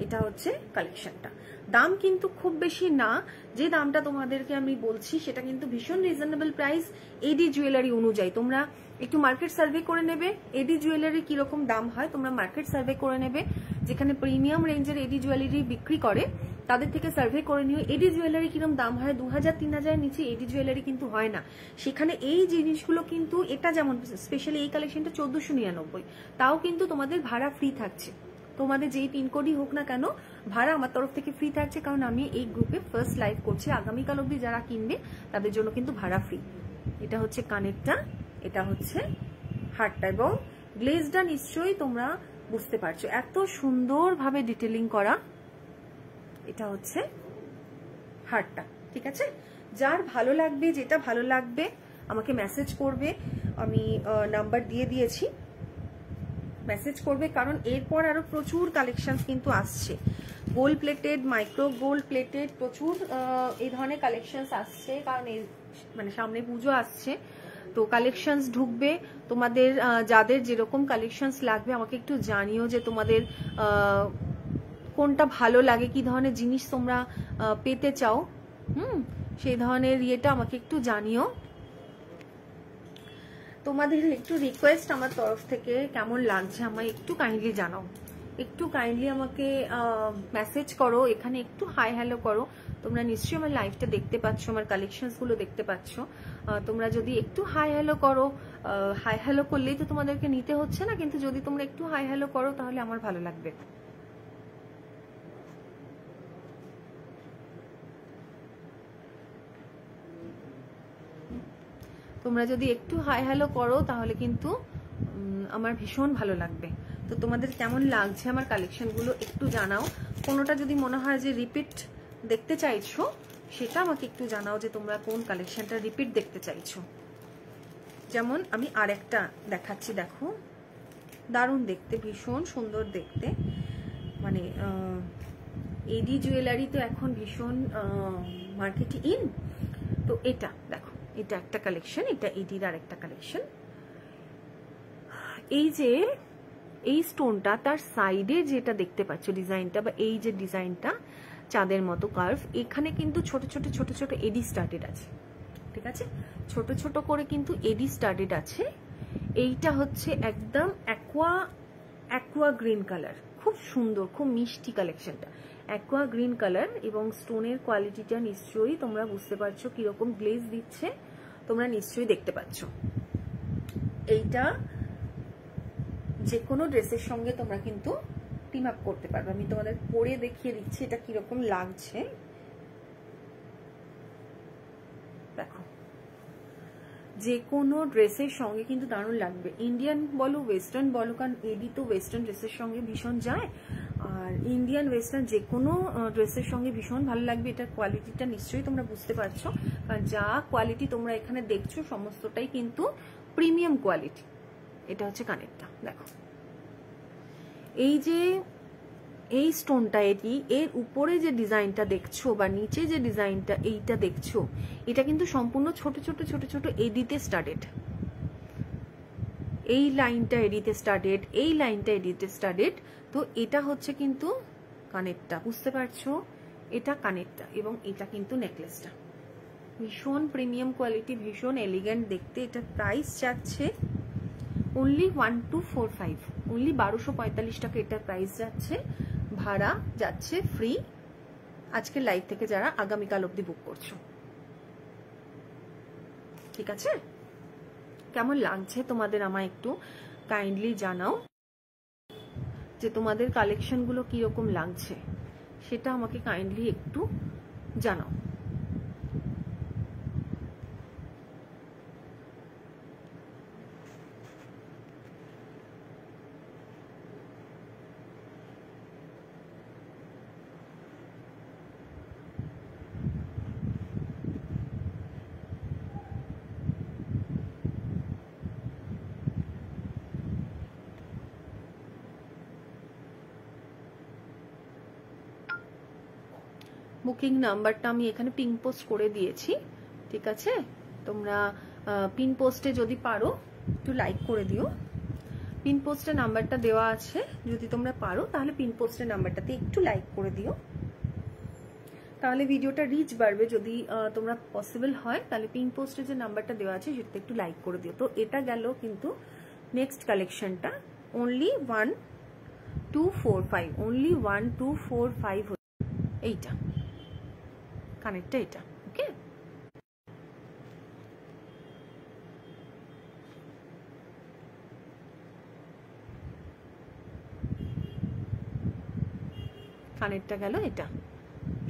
এটা হচ্ছে কালেকশনটা। দাম কিন্তু খুব বেশি না, যে দামটা তোমাদেরকে আমি বলছি সেটা কিন্তু ভীষণ রিজনেবল প্রাইস এডি জুয়েলারি অনুযায়ী। তোমরা একটু মার্কেট সার্ভে করে নেবে, এডি জুয়েলারি কিরকম দাম হয় তোমরা মার্কেট সার্ভে করে নেবে, যেখানে প্রিমিয়াম রেঞ্জের এডি জুয়েলারি বিক্রি করে তাদের থেকে সার্ভে করে নিও এডি জুয়েলারি কিরকম দাম হয়। 2000-3000 নিচে এডি জুয়েলারি কিন্তু হয় না, সেখানে এই জিনিসগুলো কিন্তু, এটা যেমন স্পেশালি এই কালেকশনটা 1499, তাও কিন্তু তোমাদের ভাড়া ফ্রি থাকছে, তোমাদের যেই পিনকোডই হোক না কেন ভাড়া আমার তরফ থেকে ফ্রি থাকছে, কারণ আমি এই গ্রুপে ফার্স্ট লাইভ করছি, আগামীকাল অবধি যারা কিনবে তাদের জন্য কিন্তু ভাড়া ফ্রি। এটা হচ্ছে কানেরটা, এটা হচ্ছে হারটা, এবং গ্লেজটা নিশ্চয়ই তোমরা বুঝতে পারছো, এত সুন্দরভাবে ডিটেলিং করা। এটা হচ্ছে হারটা, ঠিক আছে। যার ভালো লাগবে, যেটা ভালো লাগবে আমাকে মেসেজ করবে, আমি নাম্বার দিয়ে দিয়েছি, মেসেজ করবে, কারণ এরপর আরো প্রচুর কালেকশন কিন্তু আসছে, gold plated, micro gold plated, প্রচুর এই ধরনের কালেকশন আসছে, কারণ এই মানে সামনে পুজো আসছে, তো কালেকশনস ঢুকবে। তোমাদের যাদের যেরকম কালেকশনস লাগবে আমাকে একটু জানিও, যে তোমাদের কোনটা ভালো লাগে, কি ধরনের জিনিস তোমরা পেতে চাও, সেই ধরনের ইয়েটা আমাকে একটু জানিও। তোমাদের একটু রিকোয়েস্ট আমার তরফ থেকে, কেমন লাগছে আমায় একটু কাইন্ডলি জানাও, একটু কাইন্ডলি আমাকে মেসেজ করো, এখানে একটু হাই হ্যালো করো। তোমরা নিশ্চয়ই আমার লাইভটা দেখতে পাচ্ছ, আমার কালেকশনস গুলো দেখতে পাচ্ছ, তোমরা যদি একটু হাই হ্যালো করো, হাই হ্যালো করলেই তো তোমাদেরকে নিতে হচ্ছে না, কিন্তু যদি তোমরা একটু হাই হ্যালো করো তাহলে আমার ভালো লাগবে। তোমরা যদি একটু হাই হ্যালো করো তাহলে কিন্তু আমার ভীষণ ভালো লাগবে। তো তোমাদের কেমন লাগছে আমার কালেকশনগুলো একটু জানাও। কোনোটা যদি মনে হয় যে রিপিট দেখতে চাইছো সেটা আমাকে একটু জানাও, যে তোমরা কোন কালেকশনটা রিপিট দেখতে চাইছো। যেমন আমি আরেকটা দেখাচ্ছি, দেখো দারুণ দেখতে, ভীষণ সুন্দর দেখতে, মানে এডি জুয়েলারি তো এখন ভীষণ মার্কেটে ইন। তো এটা দেখো, এটা একটা কালেকশন, এটা এডির আর একটা কালেকশন। এই যে এই স্টোনটা, তার সাইডে যেটা দেখতে পাচ্ছ ডিজাইনটা, বা এই যে ডিজাইনটা চাঁদের মতো কার্ভ, এখানে কিন্তু ছোট ছোট ছোট ছোট এডি স্টার্টেড আছে, ঠিক আছে, ছোট ছোট করে কিন্তু এডি স্টার্টেড আছে। এইটা হচ্ছে একদম অ্যাকোয়া গ্রিন কালার, খুব সুন্দর, খুব মিষ্টি কালেকশনটা, অ্যাকোয়া গ্রিন কালার, এবং স্টোনের কোয়ালিটিটা নিশ্চয়ই তোমরা বুঝতে পারছো, কিরকম গ্লেজ দিচ্ছে তোমরা নিশ্চয়ই দেখতে পাচ্ছ। এইটা যে কোনো ড্রেসের সঙ্গে তোমরা কিন্তু টিম আপ করতে পারবে। আমি তোমাদের পরে দেখিয়ে দিচ্ছি এটা কিরকম লাগছে, দেখো যে কোনো ড্রেসের সঙ্গে কিন্তু দারুণ লাগবে, ইন্ডিয়ান বলো ওয়েস্টার্ন বলো, কারণ এডি তো ওয়েস্টার্ন ড্রেসের সঙ্গে ভীষণ যায়, আর ইন্ডিয়ান ওয়েস্টার্ন যে কোনো ড্রেসের সঙ্গে ভীষণ ভালো লাগবে। এটার কোয়ালিটিটা নিশ্চয়ই তোমরা বুঝতে পারছো, কারণ যা কোয়ালিটি তোমরা এখানে দেখছো সমস্তটাই কিন্তু প্রিমিয়াম কোয়ালিটি। এটা হচ্ছে কানেরটা, দেখো এই যে এই স্টোনটা, এটি এর উপরে যে ডিজাইনটা দেখছো বা নিচে যে ডিজাইনটা এইটা দেখছো, এটা কিন্তু সম্পূর্ণ ছোট ছোট ছোট ছোট এডিতে স্টার্টেড, এই লাইনটা এডিতে স্টার্টেড, এই লাইনটা এডিতে স্টার্টেড। তো এটা হচ্ছে কিন্তু কানেরটা, বুঝতে পারছো, এটা কানেরটা, এবং এটা কিন্তু নেকলেসটা, ভীষণ প্রিমিয়াম কোয়ালিটি, ভীষণ এলিগেন্ট দেখতে। এটা প্রাইস যাচ্ছে অনলি 1245, অনলি 1245 টাকা এটার প্রাইস যাচ্ছে, ভাড়া যাচ্ছে ফ্রি। আজকের লাইভ থেকে যারা আগামীকাল অবধি বুক করছো, ঠিক আছে। কেমন লাগছে তোমাদের আমায় একটু কাইন্ডলি জানাও, যে তোমাদের কালেকশনগুলো কিরকম লাগছে সেটা আমাকে কাইন্ডলি একটু জানাও। বুকিং নাম্বারটা আমি এখানে পিন পোস্ট করে দিয়েছি, ঠিক আছে? তোমরা পিন পোস্টে যদি পারো একটু লাইক করে দিও। পিন পোস্টে নাম্বারটা দেওয়া আছে, যদি তোমরা পারো তাহলে পিন পোস্টের নাম্বারটাতে একটু লাইক করে দিও, তাহলে ভিডিওটা রিচ বাড়বে। যদি তোমরা পসিবল হয় তাহলে পিন পোস্টে যে নাম্বারটা দেওয়া আছে সেটাতে একটু লাইক করে দিও। তো এটা গেল কিন্তু নেক্সট কালেকশনটা, অনলি 1245, অনলি 1245 এইটা কানেরটা, এটা ওকে। কানেরটা গেল, এটা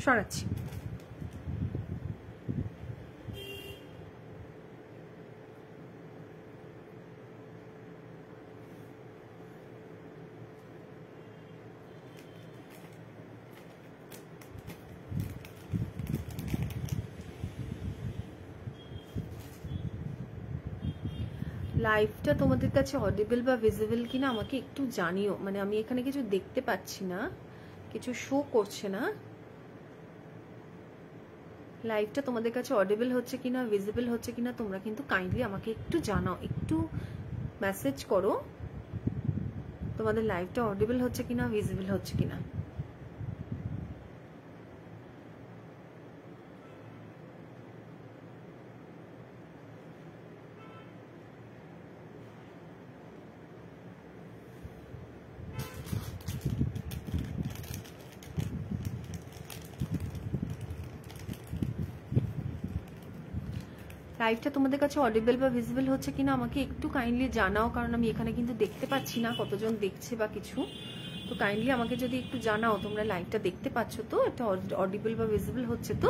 সরাচ্ছি। লাইভটা তোমাদের কাছে অডিবল বা ভিজিবল কিনা আমাকে একটু জানিও, মানে আমি এখানে কিছু দেখতে পাচ্ছি না, কিছু শো করছে না। লাইভটা তোমাদের কাছে অডিবল হচ্ছে কিনা, ভিজিবল হচ্ছে কিনা তোমরা কিন্তু কাইন্ডলি আমাকে একটু জানাও, একটু মেসেজ করো তোমাদের লাইভটা অডিবল হচ্ছে কিনা, ভিজিবল হচ্ছে কিনা। লাইভটা তোমাদের কাছে অডিবল বা ভিজিবল হচ্ছে কিনা আমাকে একটু কাইন্ডলি জানাও, কারণ আমি এখানে কিন্তু দেখতে পাচ্ছি না কতজন দেখছে বা কিছু। তো কাইন্ডলি আমাকে যদি একটু জানাও তোমরা লাইভটা দেখতে পাচ্ছ তো, এটা অডিবল বা ভিজিবল হচ্ছে তো।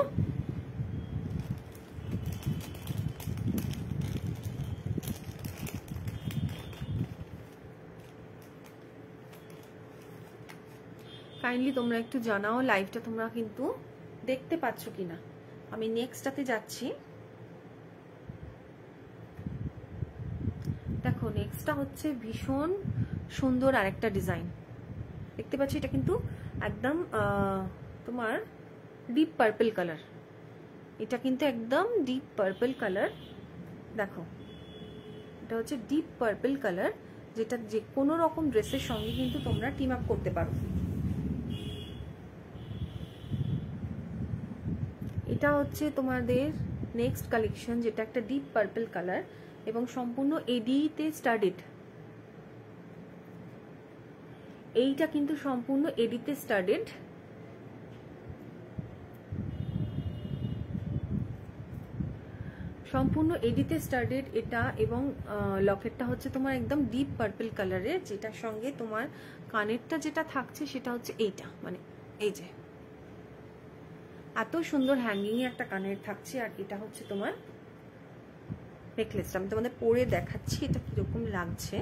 কাইন্ডলি তোমরা একটু জানাও লাইভটা তোমরা কিন্তু দেখতে পাচ্ছ কিনা। আমি নেক্সটটাতে যাচ্ছি। দেখো নেক্সটটা হচ্ছে ভীষণ সুন্দর আরেকটা ডিজাইন দেখতে পাচ্ছি, এটা কিন্তু একদম তোমার ডিপ পার্পল কালার, এটা কিন্তু একদম ডিপ পার্পল কালার। দেখো এটা হচ্ছে ডিপ পার্পল কালার, যেটা যে কোনো রকম ড্রেসের সঙ্গে কিন্তু তোমরা টিম আপ করতে পারো। এটা হচ্ছে তোমাদের নেক্সট কালেকশন, যেটা একটা ডিপ পার্পল কালার এবং সম্পূর্ণ এডিতে স্টাডেড। এইটা কিন্তু সম্পূর্ণ এডিতে স্টাডেড, সম্পূর্ণ এডিতে স্টাডেড এটা। এবং লকেটটা হচ্ছে তোমার একদম ডিপ পার্পল কালারের, যেটার সঙ্গে তোমার কানেরটা যেটা থাকছে সেটা হচ্ছে এইটা, মানে এই যে এত সুন্দর হ্যাঙ্গিং এ একটা কানের থাকছে। আর এটা হচ্ছে তোমার নেকলেসটা, আমি তোমাদের পরে দেখাচ্ছি এটা কিরকম লাগছে।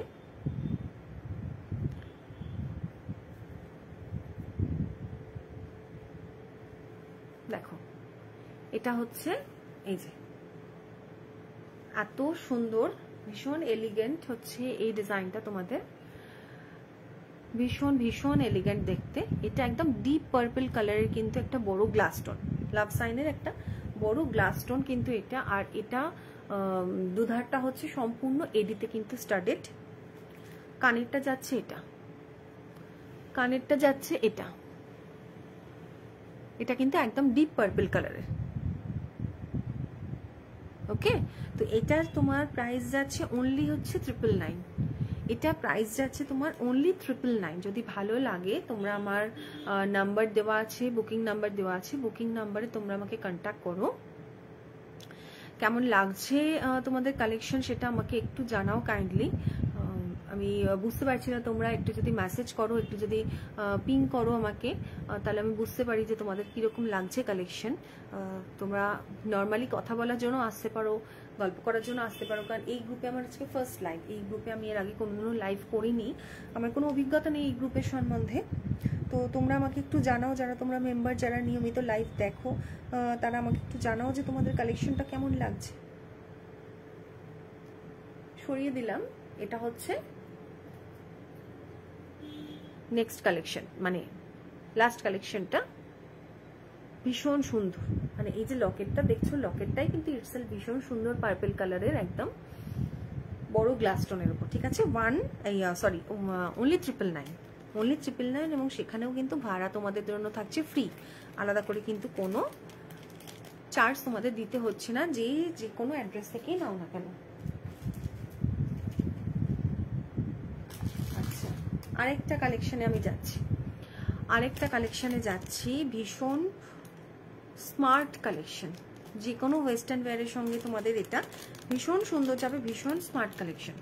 দেখো এটা হচ্ছে এই যে এত সুন্দর, ভীষণ এলিগেন্ট হচ্ছে এই ডিজাইনটা তোমাদের, ভীষণ ভীষণ এলিগেন্ট দেখতে। এটা একদম ডিপ পার্পল কালারের কিন্তু একটা বড় গ্লাস স্টোন, লাভ সাইনের একটা বড় গ্লাস স্টোন কিন্তু এটা। আর এটা দুধারটা হচ্ছে সম্পূর্ণ এডিতে কিন্তু স্টাডেড। কানেরটা যাচ্ছে এটা, কানেরটা যাচ্ছে এটা, এটা কিন্তু একদম ডিপ পার্পল কালারের। ওকে, তো এটার তোমার প্রাইস যাচ্ছে অনলি হচ্ছে 999। এটা প্রাইস যাচ্ছে তোমার অনলি 999। যদি ভালো লাগে তোমরা আমার নাম্বার দেওয়া আছে, বুকিং নাম্বার দেওয়া আছে, বুকিং নাম্বারে তোমরা আমাকে কন্ট্যাক্ট করো। কেমন লাগছে তোমাদের কালেকশন সেটা আমাকে একটু জানাও কাইন্ডলি। আমি বুঝতে পারছি না, তোমরা একটু যদি মেসেজ করো, একটু যদি পিং করো আমাকে, তাহলে আমি বুঝতে পারি যে তোমাদের কিরকম লাগছে কালেকশন। তোমরা নর্মালি কথা বলার জন্য আসতে পারো, গল্প করার জন্য আসতে পারো, কারণ এই গ্রুপে আমার আজকে ফার্স্ট লাইভ। এই গ্রুপে আমি এর আগে কোনোদিনও লাইভ করিনি, আমার কোনো অভিজ্ঞতা নেই এই গ্রুপের সম্বন্ধে। তো তোমরা আমাকে একটু জানাও, যারা তোমরা মেম্বার, যারা নিয়মিত লাইভ দেখো, তারা আমাকে একটু জানাও যে তোমাদের কালেকশনটা কেমন লাগছে। সরিয়ে দিলাম, এটা হচ্ছে নেক্সট কালেকশন, মানে লাস্ট কালেকশনটা। ভীষণ সুন্দর, মানে এই যে লকেটটা দেখছো, লকেটটাই কিন্তু ইটসেলফ ভীষণ সুন্দর পার্পল কালারের, একদম বড় গ্লাস স্টোনের উপর, ঠিক আছে। only 999 এবং সেখানেও কিন্তু ভাড়া তোমাদের জন্য থাকছে ফ্রি, আলাদা করে কিন্তু কোনো চার্জ তোমাদের দিতে হচ্ছে না, যে কোনো অ্যাড্রেস থেকেই নাও না কেন। আচ্ছা, আরেকটা কালেকশনে আমি যাচ্ছি, ভীষণ স্মার্ট কালেকশন, যে কোনো ওয়েস্টার্ন ওয়্যারের সঙ্গে তোমাদের এটা ভীষণ সুন্দর যাবে, ভীষণ স্মার্ট কালেকশন।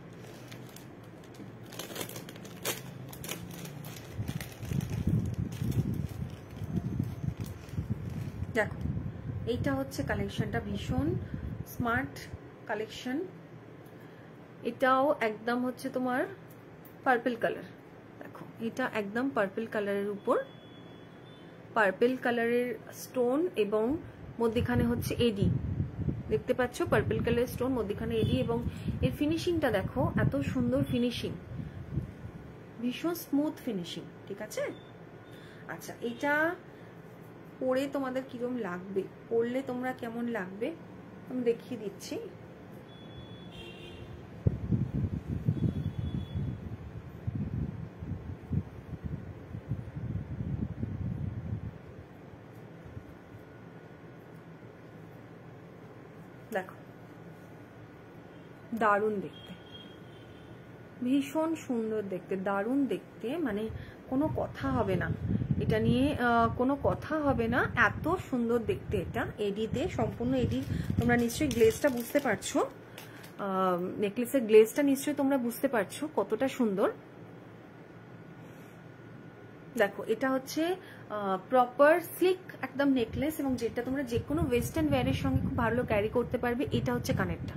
দেখো এইটা হচ্ছে কালেকশনটা, ভীষণ স্মার্ট কালেকশন, এটাও একদম হচ্ছে তোমার পার্পল কালার। দেখো এটা একদম পার্পল কালারের উপর, পার্পল কালারের স্টোন এবং মধ্যখানে হচ্ছে এডি, দেখতে পাচ্ছ পার্পল কালারের স্টোন, মধ্যখানে এডি, এবং এর ফিনিশিংটা দেখো, এত সুন্দর ফিনিশিং, ভীষণ স্মুথ ফিনিশিং, ঠিক আছে। আচ্ছা, এটা পরে তোমাদের কিরকম লাগবে, পরলে তোমরা কেমন লাগবে আমি দেখিয়ে দিচ্ছি। দেখো দারুণ দেখতে, ভীষণ সুন্দর দেখতে, দারুণ দেখতে, মানে কোনো কথা হবে না এটা নিয়ে, কোনো কথা হবে না, এত সুন্দর দেখতে এটা। এডিতে সম্পূর্ণ এডি, তোমরা নিশ্চয়ই গ্লেজটা বুঝতে পারছো, নেকলেসের গ্লেজটা নিশ্চয়ই তোমরা বুঝতে পারছো কতটা সুন্দর। দেখো এটা হচ্ছে প্রপার স্লিক একদম নেকলেস, এবং যেটা তোমরা যে কোনো ওয়েস্টার্ন ওয়্যারের সঙ্গে খুব ভালো ক্যারি করতে পারবে। এটা হচ্ছে কানেরটা,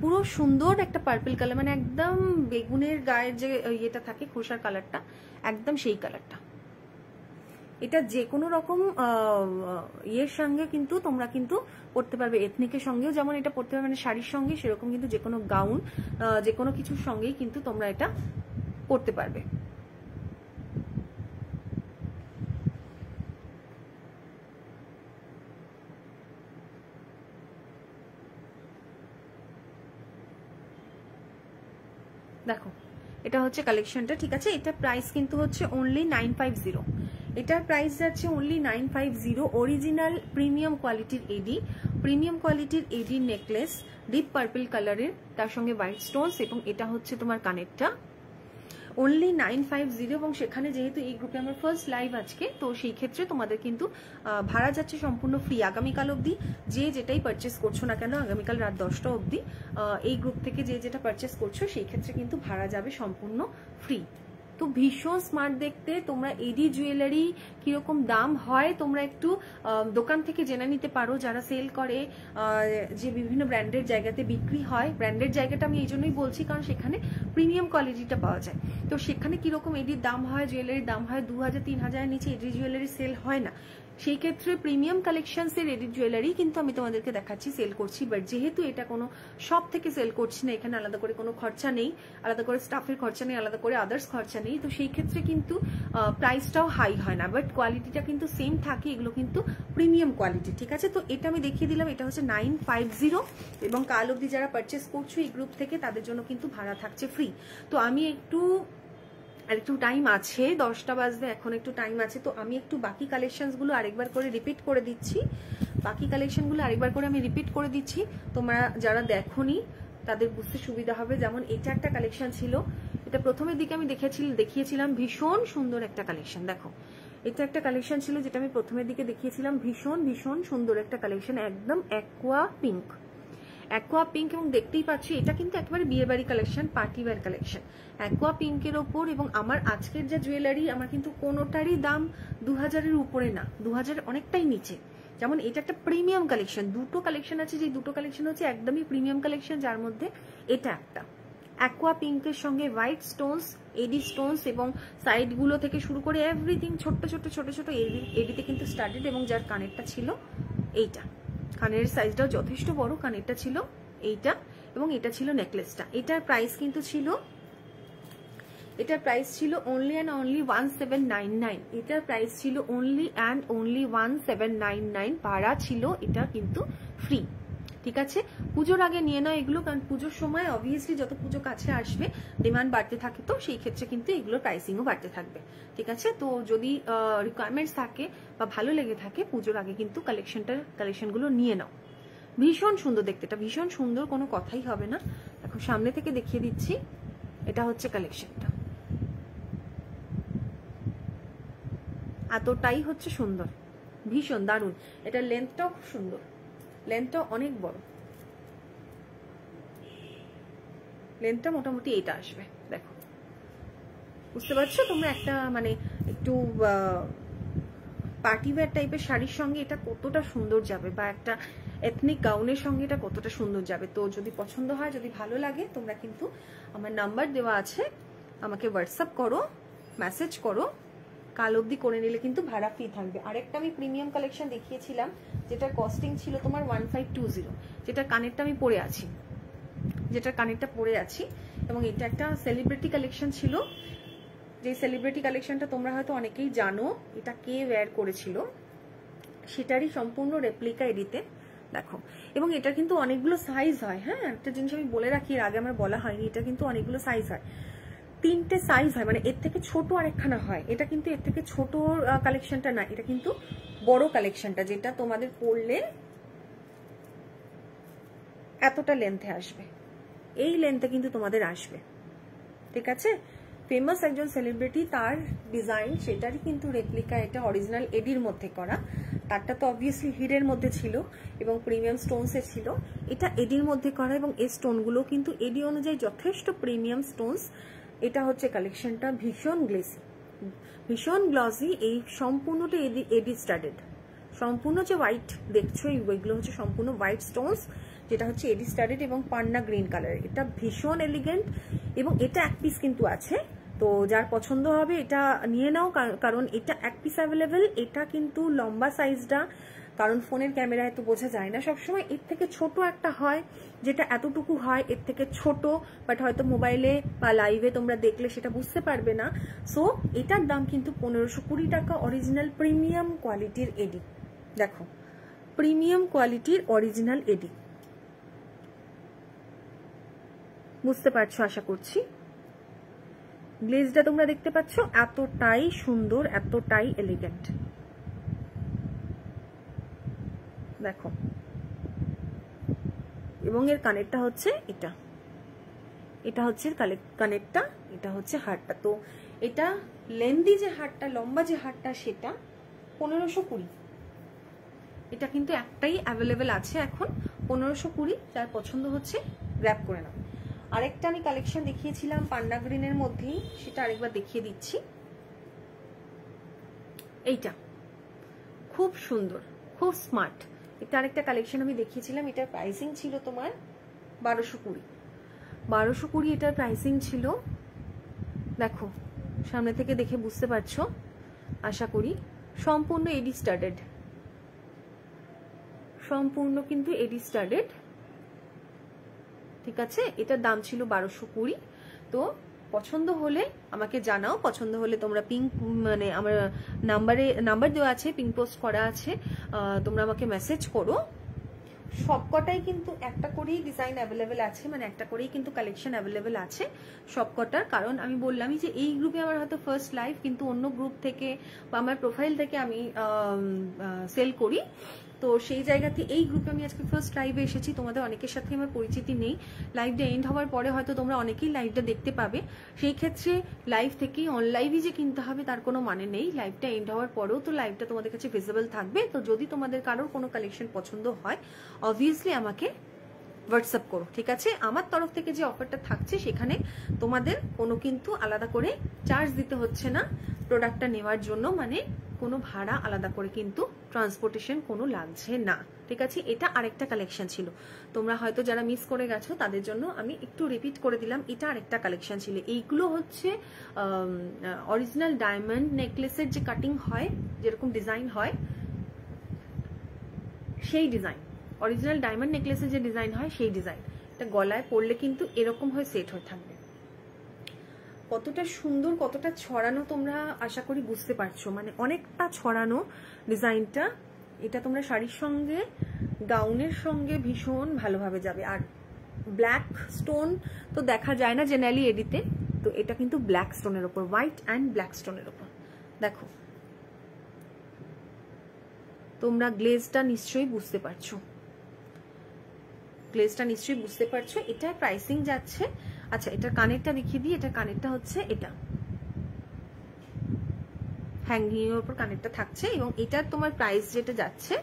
পুরো সুন্দর একটা পার্পল কালার, মানে একদম বেগুনের গায়ের যে ইয়েটা থাকে খোসার কালারটা, একদম সেই কালারটা। এটা যে কোনো রকম ইয়ের সঙ্গে কিন্তু তোমরা কিন্তু পরতে পারবে, এথনিকের সঙ্গেও যেমন এটা পরতে পারবে, মানে শাড়ির সঙ্গে, সেরকম কিন্তু যে কোনো গাউন, যে কোনো কিছুর সঙ্গেই কিন্তু তোমরা এটা পরতে পারবে। দেখো এটা হচ্ছে কালেকশনটা, ঠিক আছে। এটা প্রাইস কিন্তু হচ্ছে অনলি 950, এটার প্রাইস যাচ্ছে অনলি 950। অরিজিনাল প্রিমিয়াম কোয়ালিটির এডি, প্রিমিয়াম কোয়ালিটির এডি নেকলেস, ডিপ পার্পল কালারের, তার সঙ্গে হোয়াইট স্টোনস, এবং এটা হচ্ছে তোমার কানেরটা, অনলি 950। এবং সেখানে যেহেতু এই গ্রুপে আমার ফার্স্ট লাইভ আজকে, তো সেই ক্ষেত্রে তোমাদের কিন্তু ভাড়া যাচ্ছে সম্পূর্ণ ফ্রি আগামীকাল অবধি। যে যেটাই পারচেস করছো না কেন, আগামীকাল রাত 10টা অবধি এই গ্রুপ থেকে যে যেটা পারচেস করছো সেই ক্ষেত্রে কিন্তু ভাড়া যাবে সম্পূর্ণ ফ্রি। তো ভীষণ স্মার্ট দেখতে। তোমরা এডি জুয়েলারি কিরকম দাম হয় তোমরা একটু দোকান থেকে জেনে নিতে পারো, যারা সেল করে, যে বিভিন্ন ব্র্যান্ডের জায়গাতে বিক্রি হয়। ব্র্যান্ডের জায়গাটা আমি এই জন্যই বলছি কারণ সেখানে প্রিমিয়াম কোয়ালিটিটা পাওয়া যায়। তো সেখানে কিরকম এডির দাম হয়, জুয়েলারির দাম হয় 2000-3000 নিচে এডি জুয়েলারি সেল হয় না। সেই ক্ষেত্রে প্রিমিয়াম কালেকশনসের এডিট জুয়েলারি কিন্তু আমি তোমাদেরকে দেখাচ্ছি, সেল করছি। বাট যেহেতু এটা কোনো শপ থেকে সেল করছি না, এখানে আলাদা করে কোনো খরচা নেই, আলাদা করে স্টাফের খরচা নেই, আলাদা করে আদার্স খরচা নেই, তো সেই ক্ষেত্রে কিন্তু প্রাইসটাও হাই হয় না, বাট কোয়ালিটিটা কিন্তু সেম থাকে। এগুলো কিন্তু প্রিমিয়াম কোয়ালিটি, ঠিক আছে। তো এটা আমি দেখিয়ে দিলাম, এটা হচ্ছে 950 এবং কাল অবধি যারা পারচেস করছো এই গ্রুপ থেকে তাদের জন্য কিন্তু ভাড়া থাকছে ফ্রি। তো আমি একটু টাইম আছে, 10টা বাজবে, এখন একটু টাইম আছে, তো আমি একটু বাকি কালেকশনসগুলো আরেকবার করে রিপিট করে দিচ্ছি। আমি রিপিট করে দিচ্ছি, তোমরা যারা দেখোনি তাদের বুঝতে সুবিধা হবে। যেমন এটা একটা কালেকশন ছিল, এটা প্রথমের দিকে আমি দেখিয়েছিলাম, ভীষণ সুন্দর একটা কালেকশন। দেখো এটা একটা কালেকশন ছিল যেটা আমি প্রথমের দিকে দেখিয়েছিলাম, ভীষণ সুন্দর একটা কালেকশন, একদম অ্যাকোয়া পিঙ্ক, এবং দেখতেই পাচ্ছি এটা কিন্তু একেবারে বিয়ে বাড়ি collection, party wear collection, aqua পিঙ্কের ওপর। এবং আমার আজকের যে জুয়েলারি, আমার কিন্তু কোনোটারই দাম 2000-এর উপরে না, 2000 অনেকটাই নিচে। যেমন এটা একটা প্রিমিয়াম কালেকশন, দুটো কালেকশন আছে, যে দুটো কালেকশন হচ্ছে একদমই প্রিমিয়াম কালেকশন, যার মধ্যে এটা একটা অ্যাকোয়া পিঙ্কের সঙ্গে হোয়াইট স্টোনস, এডি স্টোনস, এবং সাইডগুলো থেকে শুরু করে এভরিথিং ছোট ছোট এডিতে কিন্তু স্টার্টেড। এবং যার কানেরটা ছিল এইটা, কানের সাইজটাও যথেষ্ট বড়, কানেরটা ছিল এইটা, এবং এটা ছিল নেকলেসটা। এটার প্রাইস কিন্তু ছিল এটার প্রাইস ছিল অনলি অ্যান্ড অনলি 1799। এটার প্রাইস ছিল অনলি অ্যান্ড অনলি 1799। ভাড়া ছিল এটা কিন্তু ফ্রি, ঠিক আছে। পুজোর আগে নিয়ে নাও এগুলো, কারণ পুজোর সময় অবভিয়াসলি যত পুজো কাছে আসবে ডিমান্ড বাড়তে থাকে, তো সেই ক্ষেত্রে কিন্তু এগুলোর প্রাইসিংও বাড়তে থাকবে, ঠিক আছে। তো যদি রিকোয়ারমেন্টস থাকে বা ভালো লেগে থাকে পুজোর আগে কিন্তু কালেকশনগুলো নিয়ে নাও। ভীষণ সুন্দর দেখতে, এটা ভীষণ সুন্দর, কোনো কথাই হবে না। এখন সামনে থেকে দেখিয়ে দিচ্ছি, এটা হচ্ছে কালেকশনটা, এতটাই হচ্ছে সুন্দর, ভীষণ দারুণ। এটা লেন্থটাও খুব সুন্দর, লেন্থটা অনেক বড়, লেন্থটা মোটামুটি এইটা আসবে, দেখো বুঝতে পারছো তোমরা। একটা মানে একটু পার্টি ওয়্যার টাইপের শাড়ির সঙ্গে এটা কতটা সুন্দর যাবে, বা একটা এথনিক গাউনের সঙ্গে এটা কতটা সুন্দর যাবে। তো যদি পছন্দ হয়, যদি ভালো লাগে, তোমরা কিন্তু আমার নাম্বার দেওয়া আছে, আমাকে হোয়াটসঅ্যাপ করো, মেসেজ করো, কাল অবধি করে নিলে কিন্তু ভাড়া ফ্রি থাকবে। আরেকটা আমি প্রিমিয়াম কালেকশন দেখিয়েছিলাম, যেটার কস্টিং ছিল তোমার 1520, যেটার কানেরটা আমি পরে আছি, যেটার কানেরটা পরে আছি। এবং এটা একটা সেলিব্রিটি কালেকশন ছিল, যে সেলিব্রিটি কালেকশনটা তোমরা হয়তো অনেকেই জানো, এটা কে ওয়্যার করেছিল সেটারই সম্পূর্ণ রেপ্লিকা এডিতে, দেখো। এবং এটা কিন্তু অনেকগুলো সাইজ হয়, হ্যাঁ একটা জিনিস আমি বলে রাখি, এর আগে আমার বলা হয়নি, এটা কিন্তু অনেকগুলো সাইজ হয়, 3টে সাইজ হয়, মানে এর থেকে ছোট আরেকখানা হয়। এটা কিন্তু এর থেকে ছোট কালেকশনটা না, এটা কিন্তু বড় কালেকশনটা, যেটা তোমাদের পরলে এতটা লেন্থে আসবে, এই লেন্থে কিন্তু তোমাদের আসবে, ঠিক আছে। ফেমাস একজন সেলিব্রিটি, তার ডিজাইন, সেটারই কিন্তু রেপ্লিকা এটা, অরিজিনাল এডির মধ্যে করা। তারটা তো অবভিয়াসলি হিরের মধ্যে ছিল এবং প্রিমিয়াম স্টোনসে ছিল, এটা এডির মধ্যে করা, এবং এই স্টোনগুলো কিন্তু এডি অনুযায়ী যথেষ্ট প্রিমিয়াম স্টোনস। এটা হচ্ছে কালেকশনটা, ভীষণ গ্লেসি, ভীষণ গ্লসি, এই সম্পূর্ণটা এডি স্টাডেড, সম্পূর্ণ যে হোয়াইট দেখছো এইগুলো হচ্ছে সম্পূর্ণ হোয়াইট স্টোনস, যেটা হচ্ছে এডি স্টাডেড এবং পান্না গ্রিন কালার। এটা ভীষণ এলিগেন্ট, এবং এটা এক পিস কিন্তু আছে, তো যার পছন্দ হবে এটা নিয়ে নাও, কারণ এটা এক পিস অ্যাভেলেবেল। এটা কিন্তু লম্বা সাইজটা, কারণ ফোনের ক্যামেরায় তো বোঝা যায় না সবসময়, এর থেকে ছোট একটা হয় যেটা এতটুকু হয়, এর থেকে ছোট, বাট হয়তো মোবাইলে বা লাইভে তোমরা দেখলে সেটা বুঝতে পারবে না। সো এটার দাম কিন্তু 1520 টাকা, অরিজিনাল প্রিমিয়াম কোয়ালিটির এডি, দেখো প্রিমিয়াম কোয়ালিটির অরিজিনাল এডি, বুঝতে পারছো আশা করছি। গ্লেজটা তোমরা দেখতে পাচ্ছ, এতটাই সুন্দর, এতটাই এলিগেন্ট, দেখো। এবং এর কানেরটা হচ্ছে এটা, এটা হচ্ছে কানেরটা, এটা হচ্ছে হারটা। তো এটা লেন্দি যে হারটা, লম্বা যে হারটা, সেটা 1520। এটা কিন্তু একটাই অ্যাভেলেবেল আছে এখন, 1520। যার পছন্দ হচ্ছে গ্র্যাব করে নাও। আরেকটা আমি কালেকশন দেখিয়েছিলাম পান্না গ্রিনের মধ্যেই, সেটা আরেকবার দেখিয়ে দিচ্ছি। এইটা খুব সুন্দর, খুব স্মার্ট। এটা আরেকটা কালেকশন আমি দেখিয়েছিলাম, এটার প্রাইসিং ছিল তোমার 1220। 1220 এটার প্রাইসিং ছিল, দেখো সামনে থেকে দেখে বুঝতে পারছো আশা করি। সম্পূর্ণ এডি স্টাডেড, সম্পূর্ণ কিন্তু এডি স্টাডেড, ঠিক আছে। এটার দাম ছিল 1220। তো পছন্দ হলে আমাকে জানাও, পছন্দ হলে তোমরা পিঙ্ক, মানে আমার নাম্বার দেওয়া আছে, পিঙ্ক পোস্ট করা আছে, তোমরা আমাকে মেসেজ করো। সবকটাই কিন্তু একটা করেই ডিজাইন অ্যাভেলেবেল আছে, মানে একটা করেই কিন্তু কালেকশন অ্যাভেলেবেল আছে সবকটার। কারণ আমি বললামই যে এই গ্রুপে আমার হয়তো ফার্স্ট লাইভ, কিন্তু অন্য গ্রুপ থেকে বা আমার প্রোফাইল থেকে আমি সেল করি, তো সেই জায়গাতে এই গ্রুপে আমি আজকে ফার্স্ট লাইভে এসেছি। তোমাদের অনেকের সাথে আমার পরিচিতি নেই, লাইভটা এন্ড হওয়ার পরে হয়তো তোমরা অনেকেই লাইভটা দেখতে পাবে। সেই ক্ষেত্রে লাইভ থেকেই অন লাইভই যে কিনতে হবে তার কোনো মানে নেই, লাইভটা এন্ড হওয়ার পরেও তো লাইভটা তোমাদের কাছে ভিজিবল থাকবে। তো যদি তোমাদের কারোর কোনো কালেকশন পছন্দ হয়, অবভিয়াসলি আমাকে হোয়াটসঅ্যাপ করো, ঠিক আছে। আমার তরফ থেকে যে অফারটা থাকছে সেখানে তোমাদের কোনো কিন্তু আলাদা করে চার্জ দিতে হচ্ছে না প্রোডাক্টটা নেওয়ার জন্য, মানে কোনো ভাড়া আলাদা করে কিন্তু ট্রান্সপোর্টেশন কোনো লাগছে না, ঠিক আছে। এটা আরেকটা কালেকশন ছিল, তোমরা হয়তো যারা মিস করে গেছো তাদের জন্য আমি একটু রিপিট করে দিলাম। এটা আরেকটা কালেকশন ছিল। এইগুলো হচ্ছে অরিজিনাল ডায়মন্ড নেকলেসের যে কাটিং হয়, যেরকম ডিজাইন হয় সেই ডিজাইন, অরিজিনাল ডায়মন্ড নেকলেসের যে ডিজাইন হয় সেই ডিজাইন। এটা গলায় পরলে কিন্তু এরকম হয়ে সেট হয়ে থাকবে, কতটা সুন্দর, কতটা ছড়ানো তোমরা আশা করি বুঝতে পারছো, মানে অনেকটা ছড়ানো ডিজাইনটা। এটা তোমরা শাড়ির সঙ্গে, গাউনের সঙ্গে ভীষণ ভালোভাবে যাবে। আর ব্ল্যাক স্টোন তো দেখা যায় না জেনারেলি এডিতে, তো এটা কিন্তু ব্ল্যাক স্টোনের ওপর, হোয়াইট অ্যান্ড ব্ল্যাক স্টোনের ওপর। দেখো তোমরা গ্লেজটা নিশ্চয়ই বুঝতে পারছো, গ্লেজটা নিশ্চয়ই বুঝতে পারছো। এটা প্রাইসিং যাচ্ছে, আচ্ছা এটার কানেরটা দেখিয়ে দিই। এটার কানেরটা হচ্ছে এটা, হ্যাঙ্গিং এর উপর কানেরটা থাকছে, এবং এটার তোমার প্রাইস যেটা যাচ্ছে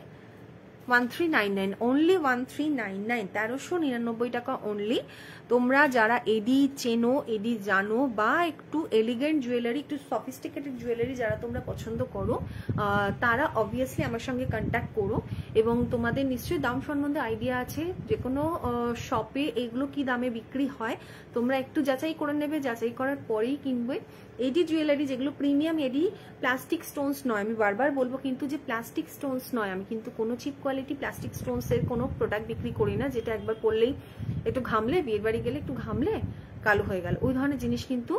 1399, অনলি 1399, 1399 টাকা অনলি। তোমরা যারা এডি চেনো, এডি জানো, বা একটু এলিগেন্ট জুয়েলারি, একটু সফিস্টিকেটেড জুয়েলারি যারা তোমরা পছন্দ করো, তারা অবভিয়াসলি আমার সঙ্গে কন্ট্যাক্ট করো। এবং তোমাদের নিশ্চয়ই দাম সম্বন্ধে আইডিয়া আছে, যে কোনো শপে এগুলো কি দামে বিক্রি হয় তোমরা একটু যাচাই করে নেবে, যাচাই করার পরেই কিনবে। এডি জুয়েলারি যেগুলো প্রিমিয়াম এডি, প্লাস্টিক স্টোনস নয়, আমি বারবার বলবো কিন্তু যে প্লাস্টিক স্টোনস নয়, আমি কিন্তু কোনো চিপ কোয়ালিটি প্লাস্টিক স্টোনস এর কোনো প্রোডাক্ট বিক্রি করি না, যেটা একবার পরলেই একটু ঘামলে, বিয়ের বাড়ি গেলে একটু ঘামলে কালো হয়ে গেল, ওই ধরনের জিনিস কিন্তু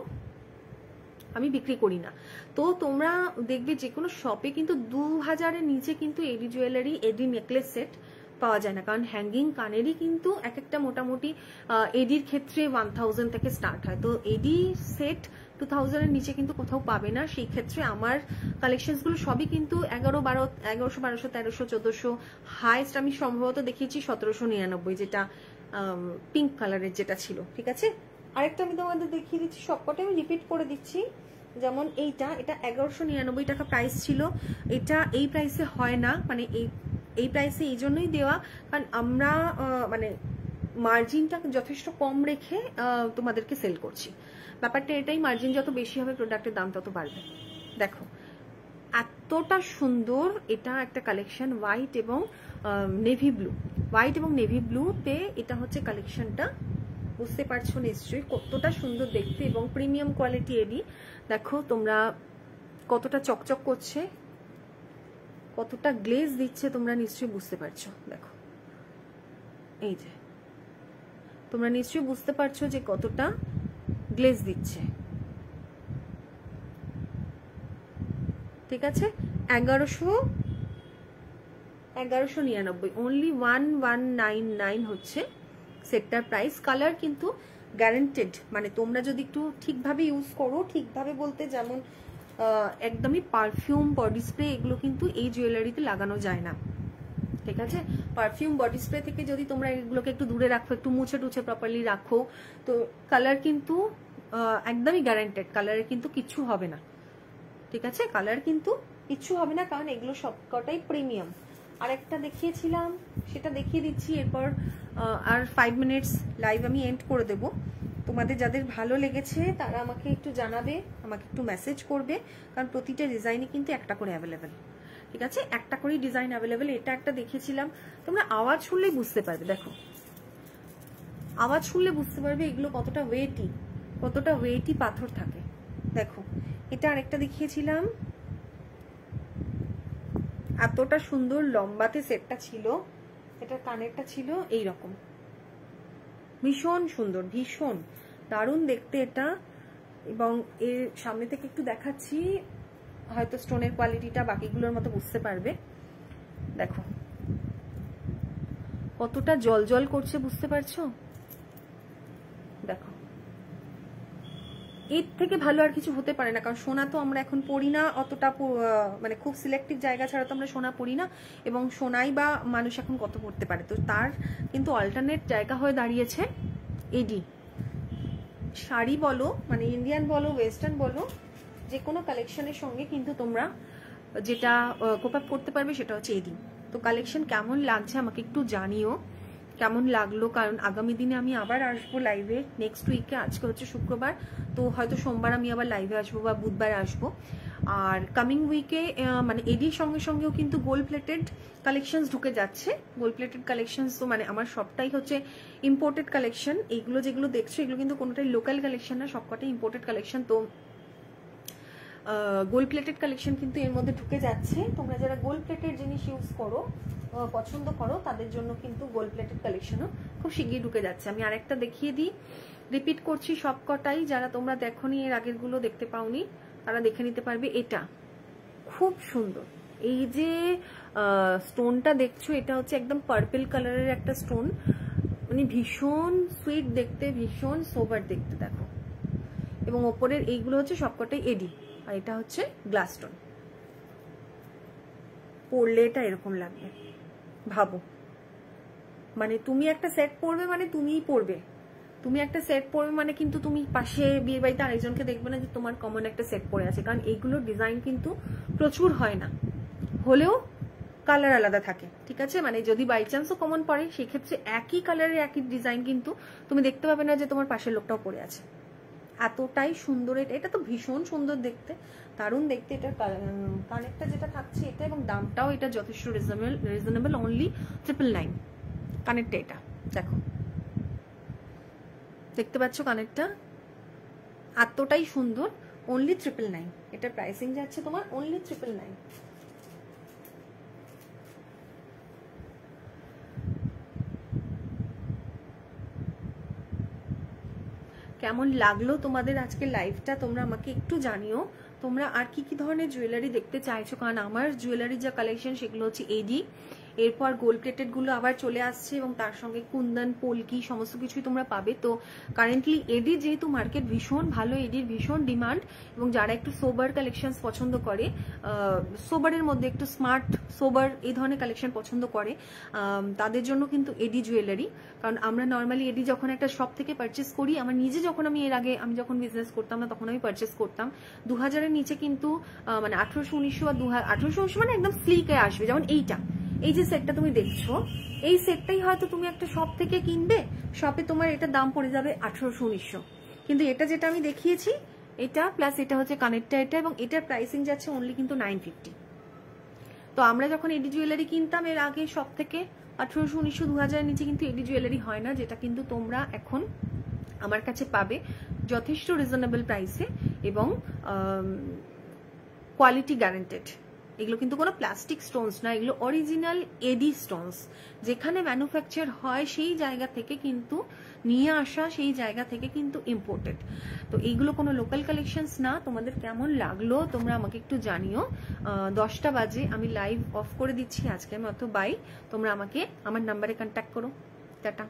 আমি বিক্রি করি না। তো তোমরা দেখবে যে কোনো শপে কিন্তু 2000-এর নিচে কিন্তু এডি জুয়েলারি, এডি নেকলেস সেট পাওয়া যায় না, কারণ হ্যাঙ্গিং কানেরই কিন্তু এক একটা মোটামুটি এডির ক্ষেত্রে 1000 থেকে স্টার্ট হয়। তো এডি সেট 2000-এর নিচে কিন্তু কোথাও পাবে না। সেই ক্ষেত্রে আমার কালেকশনস গুলো সবই কিন্তু 1100, 1200, 1300, 1400, হাইস্ট আমি সম্ভবত দেখিয়েছি 1799, যেটা পিঙ্ক কালারের যেটা ছিল। ঠিক আছে, আরেকটা আমি তোমাদের দেখিয়ে দিচ্ছি, সবকটা আমি রিপিট করে দিচ্ছি। যেমন এটা 1199 টাকা প্রাইস ছিল, এটা এই প্রাইসে হয় না, মানে এই প্রাইসে এই জন্যই দেওয়া কারণ আমরা মানে মার্জিনটা যথেষ্ট কম রেখে তোমাদেরকে সেল করছি। ব্যাপারটা এটাই, মার্জিন যত বেশি হবে প্রোডাক্টের দাম তত বাড়বে। দেখো এতটা সুন্দর, এটা একটা কালেকশন হোয়াইট এবং নেভি ব্লু, হোয়াইট এবং নেভি ব্লুতে এটা হচ্ছে কালেকশনটা, বুঝতে পারছো নিশ্চয়ই কতটা সুন্দর দেখতে এবং প্রিমিয়াম কোয়ালিটি এডি। দেখো তোমরা কতটা চকচক করছে, কতটা গ্লেজ দিচ্ছে তোমরা নিশ্চয়ই বুঝতে পারছো। দেখো এই যে তোমরা নিশ্চয়ই বুঝতে পারছো যে কতটা গ্লেজ দিচ্ছে। ঠিক আছে, 1199, অনলি 1199 হচ্ছে সেটটার প্রাইস। কালার কিন্তু গ্যারান্টেড, মানে তোমরা যদি একটু ঠিকভাবে ইউজ করো, ঠিকভাবে বলতে যেমন একদমই পারফিউম, বডি স্প্রে এগুলো কিন্তু এই জুয়েলারিতে লাগানো যায় না। ঠিক আছে, পারফিউম, বডি স্প্রে থেকে যদি তোমরা এগুলোকে একটু দূরে রাখো, একটু মুছে টুছে প্রপারলি রাখো, তো কালার কিন্তু একদমই গ্যারান্টেড, কালারের কিন্তু কিচ্ছু হবে না। ঠিক আছে, কালার কিন্তু কিচ্ছু হবে না, কারণ এগুলো সবকটাই প্রিমিয়াম। আরেকটা দেখিয়েছিলাম সেটা দেখিয়ে দিচ্ছি, এরপর আর 5 মিনিটস লাইভ আমি এন্ড করে দেব। তোমাদের যাদের ভালো লেগেছে তারা আমাকে একটু জানাবে, আমাকে একটু মেসেজ করবে, কারণ প্রতিটা ডিজাইনে কিন্তু একটা করে অ্যাভেলেবেল। ঠিক আছে, একটা করেই ডিজাইন অ্যাভেলেবেল। এটা একটা দেখিয়েছিলাম, তোমরা আওয়াজ শুনলেই বুঝতে পারবে। দেখো আওয়াজ শুনলে বুঝতে পারবে এগুলো কতটা ওয়েটি, কতটা ওয়েটি পাথর থাকে। দেখো এটা আরেকটা দেখিয়েছিলাম, এতটা সুন্দর লম্বাতে সেটটা ছিল, এটার কানেরটা ছিল এই রকম, ভীষণ সুন্দর, ভীষণ দারুণ দেখতে এটা। এবং এর সামনে থেকে একটু দেখাচ্ছি, হয়তো স্টোনের কোয়ালিটিটা বাকিগুলোর মতো বুঝতে পারবে। দেখো কতটা জল জল করছে, বুঝতে পারছো? দেখো এর থেকে ভালো আর কিছু হতে পারে না, কারণ সোনা তো আমরা এখন পড়ি না অতটা, মানে খুব সিলেক্টিভ জায়গা ছাড়া তো আমরা সোনা পড়ি না, এবং সোনাই বা মানুষ এখন কত পড়তে পারে, তো তার কিন্তু অল্টারনেট জায়গা হয়ে দাঁড়িয়েছে এডি। শাড়ি বলো, মানে ইন্ডিয়ান বলো, ওয়েস্টার্ন বলো, যে কোনো কালেকশনের সঙ্গে কিন্তু তোমরা যেটা কোপ আপ করতে পারবে সেটা হচ্ছে এডি। তো কালেকশন কেমন লাগছে আমাকে একটু জানিও, কেমন লাগলো, কারণ আগামী দিনে আমি আবার আসবো লাইভে, নেক্সট উইকে। আজকে হচ্ছে শুক্রবার, তো হয়তো সোমবার আমি আবার লাইভে আসবো বা বুধবার আসবো। আর কামিং উইকে মানে এডির সঙ্গে সঙ্গেও কিন্তু গোল্ড প্লেটেড কালেকশনস ঢুকে যাচ্ছে। গোল্ড প্লেটেড কালেকশনস তো মানে আমার সবটাই হচ্ছে ইম্পোর্টেড কালেকশন। এইগুলো যেগুলো দেখছো এগুলো কিন্তু কোনোটাই লোকাল কালেকশন না, সবকটাই ইম্পোর্টেড কালেকশন। তো গোল্ড প্লেটেড কালেকশন কিন্তু এর মধ্যে ঢুকে যাচ্ছে। তোমরা যারা গোল্ড প্লেটেড জিনিস ইউজ করো, পছন্দ করো, তাদের জন্য কিন্তু গোল্ড প্লেটেড কালেকশনও খুব শিগগিরই ঢুকে যাচ্ছে। আমি আরেকটা দেখিয়ে দিই, রিপিট করছি সবকটাই, যারা তোমরা দেখোনি এর আগের গুলো দেখতে পাওনি তারা দেখে নিতে পারবে। এটা খুব সুন্দর, এই যে স্টোনটা দেখছো এটা হচ্ছে একদম পার্পল কালারের একটা স্টোন, মানে ভীষণ সুইট দেখতে, ভীষণ সোবার দেখতে দেখো। এবং ওপরের এইগুলো হচ্ছে সবকটাই এডি, আর এটা হচ্ছে গ্লাস স্টোন। পরলে এটা এরকম লাগবে, ভাবো মানে তুমি একটা সেট পরবে মানে তুমিই পরবে, তুমি একটা সেট পরবে মানে কিন্তু তুমি পাশে বিয়ে বাড়িতে আরেকজনকে দেখবে না যে তোমার কমন একটা সেট পরে আছে, কারণ এইগুলোর ডিজাইন কিন্তু প্রচুর হয় না, হলেও কালার আলাদা থাকে, ঠিক আছে। মানে যদি বাই চান্সও কমন পড়ে সেক্ষেত্রে একই কালারের একই ডিজাইন কিন্তু তুমি দেখতে পাবে না যে তোমার পাশের লোকটাও পরে আছে, এতটাই সুন্দর। এটা তো ভীষণ সুন্দর দেখতে, দারুণ দেখতে। এটা কানেরটা যেটা থাকছে এটা, এবং দামটাও এটা যথেষ্ট রিজনেবল, অনলি 999 কানেরটা। এটা দেখো, দেখতে পাচ্ছ কানেরটা এতটাই সুন্দর, অনলি 999। এটার প্রাইসিং যাচ্ছে তোমার অনলি 999। কেমন লাগলো তোমাদের আজকে লাইভটা তোমরা আমাকে একটু জানিও। তোমরা আর কি কি ধরনের জুয়েলারি দেখতে চাইছো, কারণ আমার জুয়েলারি যা কালেকশন সেগুলো হচ্ছে এডি, এরপর গোল্ড প্লেটেড গুলো আবার চলে আসছে, এবং তার সঙ্গে কুন্দন, পোলকি সমস্ত কিছুই তোমরা পাবে। তো কারেন্টলি এডি যেহেতু মার্কেট ভীষণ ভালো, এডির ভীষণ ডিমান্ড, এবং যারা একটু সোবার কালেকশন পছন্দ করে, সোবারের মধ্যে একটু স্মার্ট সোবার এই ধরনের কালেকশন পছন্দ করে, তাদের জন্য কিন্তু এডি জুয়েলারি। কারণ আমরা নর্মালি এডি যখন একটা শপ থেকে পারচেস করি, আমার নিজে যখন আমি এর আগে আমি যখন বিজনেস করতাম না তখন আমি পারচেস করতাম 2000-এর নিচে, কিন্তু মানে 1800-1900 বা 1800 মানে একদম স্লিকে আসবে। যেমন এই যে সেটটা তুমি দেখছো, এই সেটটাই হয়তো তুমি একটা শপ থেকে কিনবে, শপে তোমার এটা দাম পড়ে যাবে 1800-1900, কিন্তু এটা যেটা আমি দেখিয়েছি এটা প্লাস এটা হচ্ছে কানেরটা এটা, এবং এটার প্রাইসিং যাচ্ছে অনলি কিন্তু 950। তো আমরা যখন এডি জুয়েলারি কিনতাম এর আগে শপ থেকে 1800-1900 2000-এর নিচে কিন্তু এডি জুয়েলারি হয় না, যেটা কিন্তু তোমরা এখন আমার কাছে পাবে যথেষ্ট রিজনেবল প্রাইসে, এবং কোয়ালিটি গ্যারান্টেড। এগুলো কিন্তু কোনো প্লাস্টিক স্টোনস না, এগুলো অরিজিনাল এডি স্টোনস, যেখানে ম্যানুফ্যাকচার হয় সেই জায়গা থেকে কিন্তু নিয়ে আসা, সেই জায়গা থেকে কিন্তু ইম্পোর্টেড। তো এইগুলো কোনো লোকাল কালেকশনস না। তোমাদের কেমন লাগলো তোমরা আমাকে একটু জানিও। 10টা বাজে আমি লাইভ অফ করে দিচ্ছি আজকের মতো, বাই। তোমরা আমাকে আমার নাম্বারে কন্ট্যাক্ট করো, টাটা।